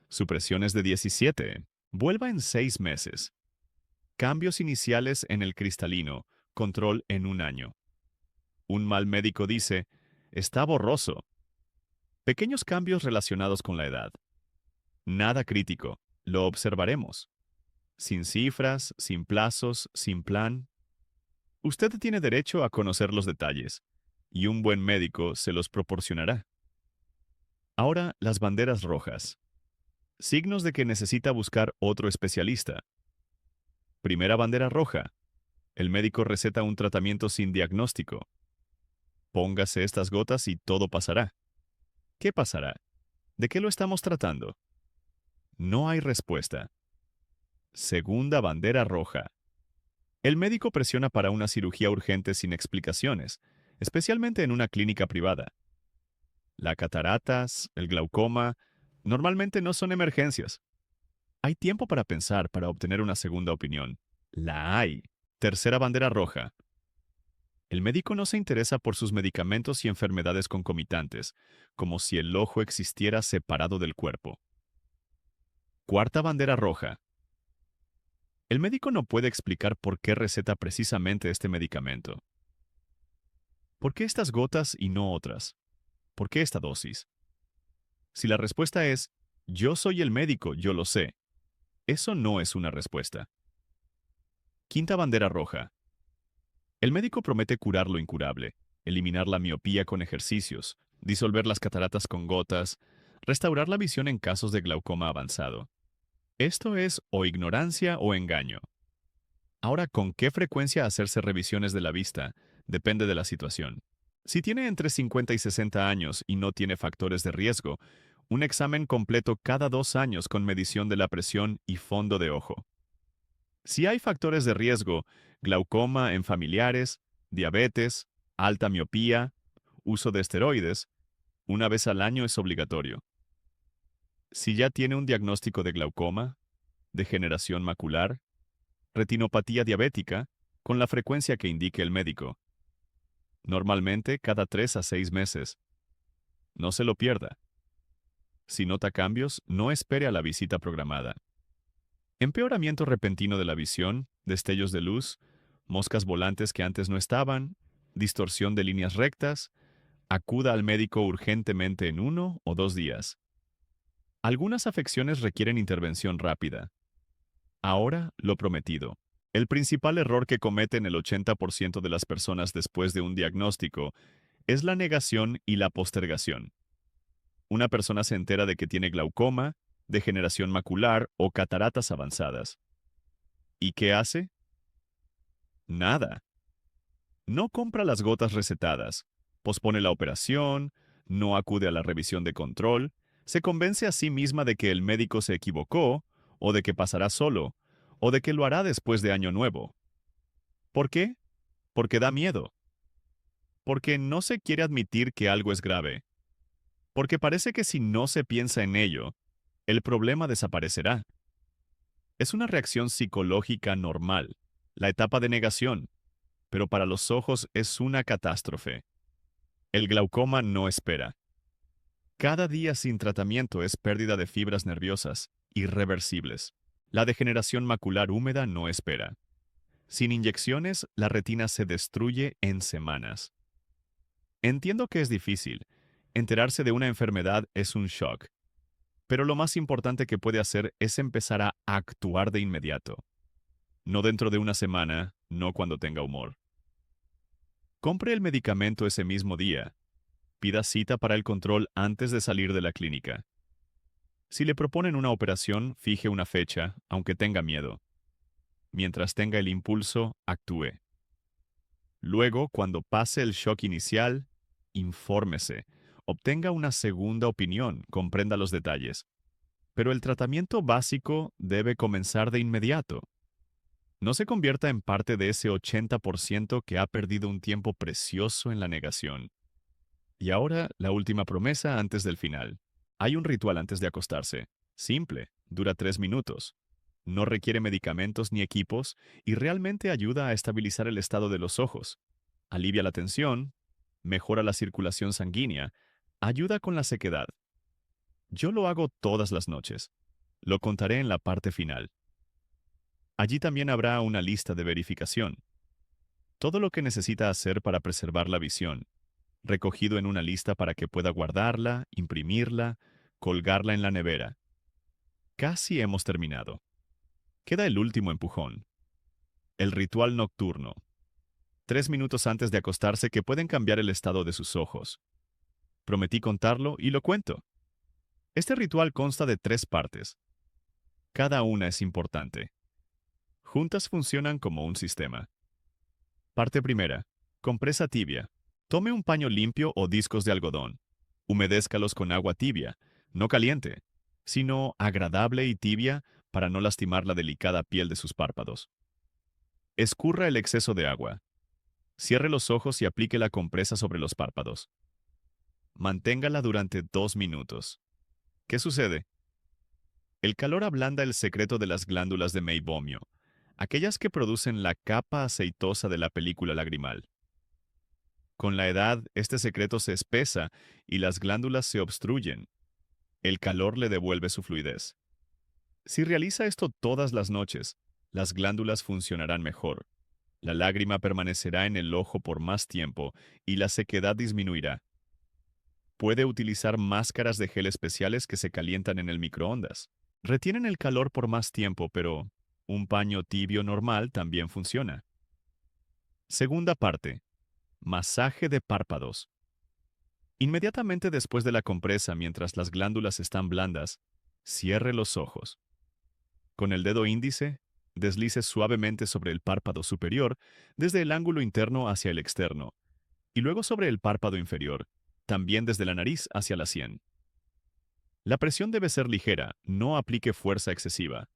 Su presión es de 17. Vuelva en 6 meses. Cambios iniciales en el cristalino. Control en 1 año. Un mal médico dice, está borroso. Pequeños cambios relacionados con la edad. Nada crítico. Lo observaremos. Sin cifras, sin plazos, sin plan. Usted tiene derecho a conocer los detalles, y un buen médico se los proporcionará. Ahora, las banderas rojas. Signos de que necesita buscar otro especialista. Primera bandera roja. El médico receta un tratamiento sin diagnóstico. Póngase estas gotas y todo pasará. ¿Qué pasará? ¿De qué lo estamos tratando? No hay respuesta. Segunda bandera roja. El médico presiona para una cirugía urgente sin explicaciones, especialmente en una clínica privada. Las cataratas, el glaucoma, normalmente no son emergencias. Hay tiempo para pensar para obtener una segunda opinión. La hay. Tercera bandera roja. El médico no se interesa por sus medicamentos y enfermedades concomitantes, como si el ojo existiera separado del cuerpo. Cuarta bandera roja. El médico no puede explicar por qué receta precisamente este medicamento. ¿Por qué estas gotas y no otras? ¿Por qué esta dosis? Si la respuesta es, yo soy el médico, yo lo sé, eso no es una respuesta. Quinta bandera roja. El médico promete curar lo incurable, eliminar la miopía con ejercicios, disolver las cataratas con gotas, restaurar la visión en casos de glaucoma avanzado. Esto es o ignorancia o engaño. Ahora, ¿con qué frecuencia hacerse revisiones de la vista? Depende de la situación. Si tiene entre 50 y 60 años y no tiene factores de riesgo, un examen completo cada 2 años con medición de la presión y fondo de ojo. Si hay factores de riesgo, glaucoma en familiares, diabetes, alta miopía, uso de esteroides, una vez al año es obligatorio. Si ya tiene un diagnóstico de glaucoma, degeneración macular, retinopatía diabética, con la frecuencia que indique el médico. Normalmente cada 3 a 6 meses. No se lo pierda. Si nota cambios, no espere a la visita programada. Empeoramiento repentino de la visión, destellos de luz, moscas volantes que antes no estaban, distorsión de líneas rectas, acuda al médico urgentemente en 1 o 2 días. Algunas afecciones requieren intervención rápida. Ahora, lo prometido. El principal error que cometen el 80% de las personas después de un diagnóstico es la negación y la postergación. Una persona se entera de que tiene glaucoma, degeneración macular o cataratas avanzadas. ¿Y qué hace? Nada. No compra las gotas recetadas, pospone la operación, no acude a la revisión de control, se convence a sí misma de que el médico se equivocó, o de que pasará solo, o de que lo hará después de Año Nuevo. ¿Por qué? Porque da miedo. Porque no se quiere admitir que algo es grave. Porque parece que si no se piensa en ello, el problema desaparecerá. Es una reacción psicológica normal, la etapa de negación, pero para los ojos es una catástrofe. El glaucoma no espera. Cada día sin tratamiento es pérdida de fibras nerviosas, irreversibles. La degeneración macular húmeda no espera. Sin inyecciones, la retina se destruye en semanas. Entiendo que es difícil. Enterarse de una enfermedad es un shock. Pero lo más importante que puede hacer es empezar a actuar de inmediato. No dentro de una semana, no cuando tenga humor. Compre el medicamento ese mismo día. Pida cita para el control antes de salir de la clínica. Si le proponen una operación, fije una fecha, aunque tenga miedo. Mientras tenga el impulso, actúe. Luego, cuando pase el shock inicial, infórmese. Obtenga una segunda opinión, comprenda los detalles. Pero el tratamiento básico debe comenzar de inmediato. No se convierta en parte de ese 80% que ha perdido un tiempo precioso en la negación. Y ahora, la última promesa antes del final. Hay un ritual antes de acostarse. Simple, dura 3 minutos. No requiere medicamentos ni equipos y realmente ayuda a estabilizar el estado de los ojos. Alivia la tensión, mejora la circulación sanguínea, ayuda con la sequedad. Yo lo hago todas las noches. Lo contaré en la parte final. Allí también habrá una lista de verificación. Todo lo que necesita hacer para preservar la visión, recogido en una lista para que pueda guardarla, imprimirla, colgarla en la nevera. Casi hemos terminado. Queda el último empujón. El ritual nocturno. 3 minutos antes de acostarse que pueden cambiar el estado de sus ojos. Prometí contarlo y lo cuento. Este ritual consta de 3 partes. Cada una es importante. Juntas funcionan como un sistema. Parte primera. Compresa tibia. Tome un paño limpio o discos de algodón. Humedézcalos con agua tibia, no caliente, sino agradable y tibia para no lastimar la delicada piel de sus párpados. Escurra el exceso de agua. Cierre los ojos y aplique la compresa sobre los párpados. Manténgala durante 2 minutos. ¿Qué sucede? El calor ablanda el secreto de las glándulas de meibomio, aquellas que producen la capa aceitosa de la película lagrimal. Con la edad, este secreto se espesa y las glándulas se obstruyen. El calor le devuelve su fluidez. Si realiza esto todas las noches, las glándulas funcionarán mejor. La lágrima permanecerá en el ojo por más tiempo y la sequedad disminuirá. Puede utilizar máscaras de gel especiales que se calientan en el microondas. Retienen el calor por más tiempo, pero un paño tibio normal también funciona. Segunda parte. Masaje de párpados. Inmediatamente después de la compresa, mientras las glándulas están blandas, cierre los ojos. Con el dedo índice, deslice suavemente sobre el párpado superior, desde el ángulo interno hacia el externo, y luego sobre el párpado inferior, también desde la nariz hacia la sien. La presión debe ser ligera, no aplique fuerza excesiva.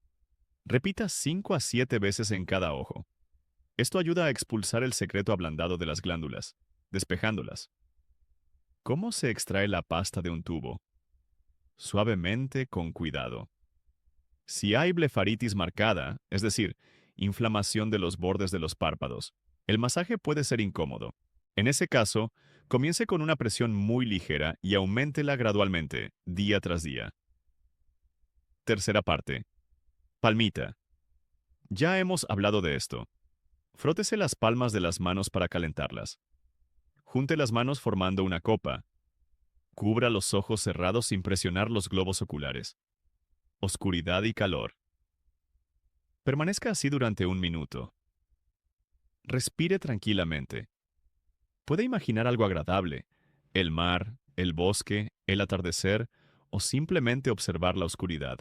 Repita 5 a 7 veces en cada ojo. Esto ayuda a expulsar el secreto ablandado de las glándulas, despejándolas. ¿Cómo se extrae la pasta de un tubo? Suavemente, con cuidado. Si hay blefaritis marcada, es decir, inflamación de los bordes de los párpados, el masaje puede ser incómodo. En ese caso, comience con una presión muy ligera y auméntela gradualmente, día tras día. Tercera parte. Palmita. Ya hemos hablado de esto. Frótese las palmas de las manos para calentarlas. Junte las manos formando una copa. Cubra los ojos cerrados sin presionar los globos oculares. Oscuridad y calor. Permanezca así durante 1 minuto. Respire tranquilamente. Puede imaginar algo agradable, el mar, el bosque, el atardecer o simplemente observar la oscuridad.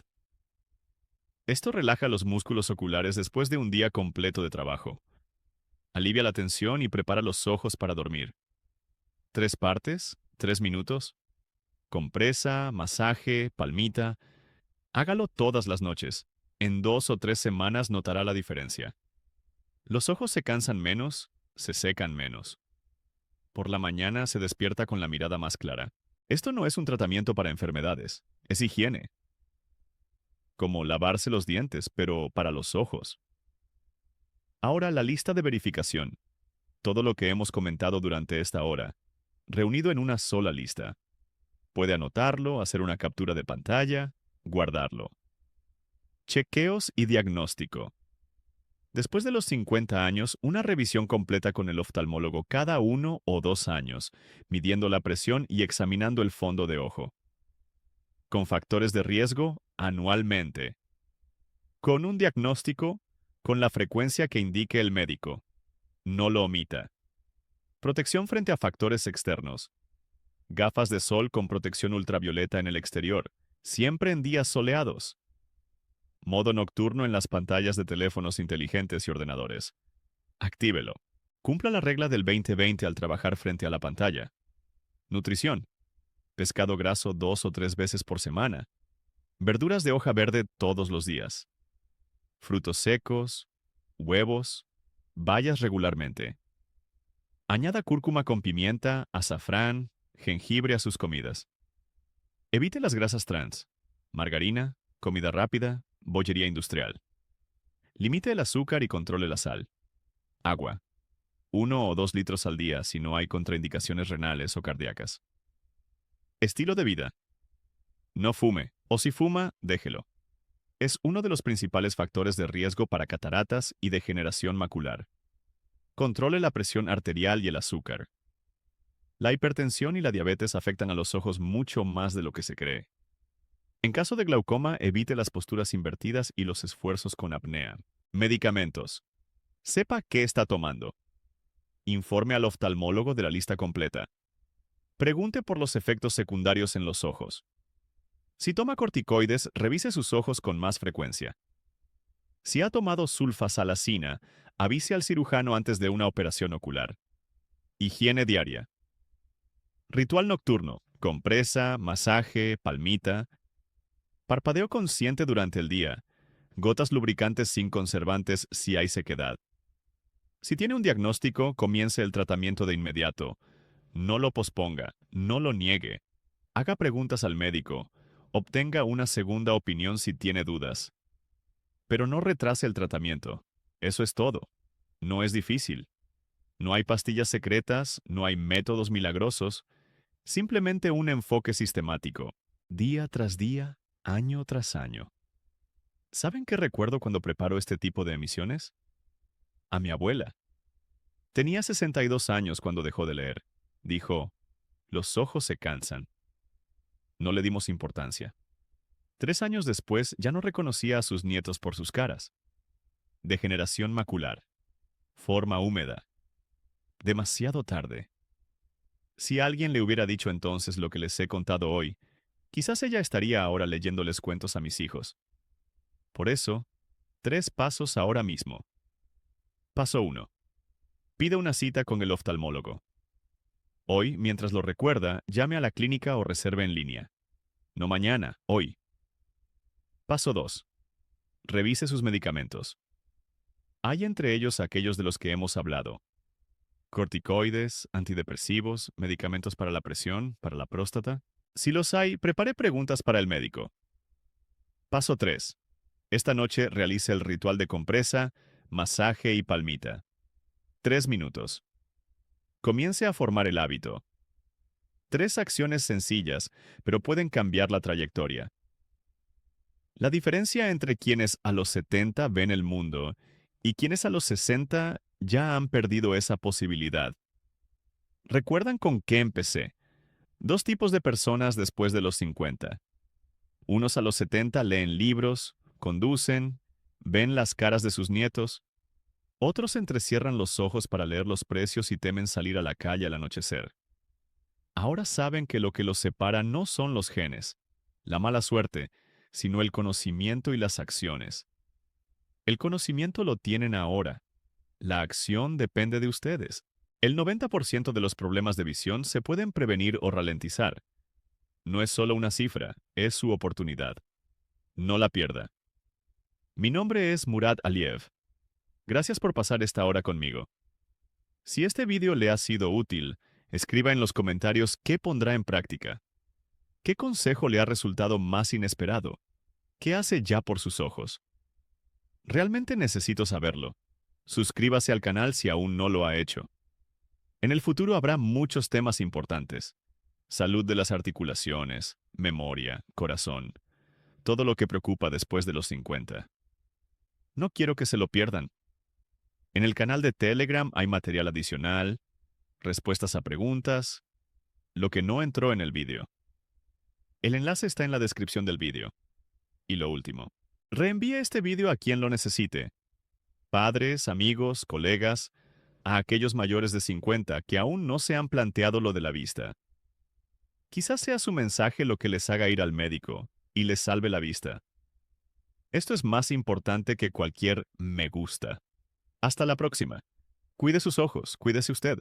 Esto relaja los músculos oculares después de un día completo de trabajo. Alivia la tensión y prepara los ojos para dormir. 3 partes, 3 minutos. Compresa, masaje, palmita. Hágalo todas las noches. En 2 o 3 semanas notará la diferencia. Los ojos se cansan menos, se secan menos. Por la mañana se despierta con la mirada más clara. Esto no es un tratamiento para enfermedades, es higiene. Como lavarse los dientes, pero para los ojos. Ahora la lista de verificación. Todo lo que hemos comentado durante esta hora, reunido en una sola lista. Puede anotarlo, hacer una captura de pantalla, guardarlo. Chequeos y diagnóstico. Después de los 50 años, una revisión completa con el oftalmólogo cada 1 o 2 años, midiendo la presión y examinando el fondo de ojo. Con factores de riesgo, anualmente. Con un diagnóstico, con la frecuencia que indique el médico. No lo omita. Protección frente a factores externos. Gafas de sol con protección ultravioleta en el exterior, siempre en días soleados. Modo nocturno en las pantallas de teléfonos inteligentes y ordenadores. Actívelo. Cumpla la regla del 20-20 al trabajar frente a la pantalla. Nutrición. Pescado graso 2 o 3 veces por semana. Verduras de hoja verde todos los días. Frutos secos, huevos, bayas regularmente. Añada cúrcuma con pimienta, azafrán, jengibre a sus comidas. Evite las grasas trans, margarina, comida rápida, bollería industrial. Limite el azúcar y controle la sal. Agua. 1 o 2 litros al día si no hay contraindicaciones renales o cardíacas. Estilo de vida. No fume, o si fuma, déjelo. Es uno de los principales factores de riesgo para cataratas y degeneración macular. Controle la presión arterial y el azúcar. La hipertensión y la diabetes afectan a los ojos mucho más de lo que se cree. En caso de glaucoma, evite las posturas invertidas y los esfuerzos con apnea. Medicamentos. Sepa qué está tomando. Informe al oftalmólogo de la lista completa. Pregunte por los efectos secundarios en los ojos. Si toma corticoides, revise sus ojos con más frecuencia. Si ha tomado sulfasalacina, avise al cirujano antes de una operación ocular. Higiene diaria. Ritual nocturno. Compresa, masaje, palmita. Parpadeo consciente durante el día. Gotas lubricantes sin conservantes si hay sequedad. Si tiene un diagnóstico, comience el tratamiento de inmediato. No lo posponga, no lo niegue. Haga preguntas al médico. Obtenga una segunda opinión si tiene dudas. Pero no retrase el tratamiento. Eso es todo. No es difícil. No hay pastillas secretas, no hay métodos milagrosos. Simplemente un enfoque sistemático. Día tras día, año tras año. ¿Saben qué recuerdo cuando preparo este tipo de emisiones? A mi abuela. Tenía 62 años cuando dejó de leer. Dijo, los ojos se cansan. No le dimos importancia. 3 años después ya no reconocía a sus nietos por sus caras. Degeneración macular. Forma húmeda. Demasiado tarde. Si alguien le hubiera dicho entonces lo que les he contado hoy, quizás ella estaría ahora leyéndoles cuentos a mis hijos. Por eso, 3 pasos ahora mismo. Paso 1. Pide una cita con el oftalmólogo. Hoy, mientras lo recuerda, llame a la clínica o reserve en línea. No mañana, hoy. Paso 2. Revise sus medicamentos. Hay entre ellos aquellos de los que hemos hablado. Corticoides, antidepresivos, medicamentos para la presión, para la próstata. Si los hay, prepare preguntas para el médico. Paso 3. Esta noche realice el ritual de compresa, masaje y palmita. 3 minutos. Comience a formar el hábito. 3 acciones sencillas, pero pueden cambiar la trayectoria. La diferencia entre quienes a los 70 ven el mundo y quienes a los 60 ya han perdido esa posibilidad. ¿Recuerdan con qué empecé? 2 tipos de personas después de los 50. Unos a los 70 leen libros, conducen, ven las caras de sus nietos. Otros entrecierran los ojos para leer los precios y temen salir a la calle al anochecer. Ahora saben que lo que los separa no son los genes, la mala suerte, sino el conocimiento y las acciones. El conocimiento lo tienen ahora. La acción depende de ustedes. El 90% de los problemas de visión se pueden prevenir o ralentizar. No es solo una cifra, es su oportunidad. No la pierda. Mi nombre es Murad Aliyev. Gracias por pasar esta hora conmigo. Si este vídeo le ha sido útil, escriba en los comentarios qué pondrá en práctica. ¿Qué consejo le ha resultado más inesperado? ¿Qué hace ya por sus ojos? Realmente necesito saberlo. Suscríbase al canal si aún no lo ha hecho. En el futuro habrá muchos temas importantes. Salud de las articulaciones, memoria, corazón. Todo lo que preocupa después de los 50. No quiero que se lo pierdan. En el canal de Telegram hay material adicional, respuestas a preguntas, lo que no entró en el vídeo. El enlace está en la descripción del vídeo. Y lo último, reenvíe este vídeo a quien lo necesite. Padres, amigos, colegas, a aquellos mayores de 50 que aún no se han planteado lo de la vista. Quizás sea su mensaje lo que les haga ir al médico y les salve la vista. Esto es más importante que cualquier me gusta. Hasta la próxima. Cuide sus ojos, cuídese usted.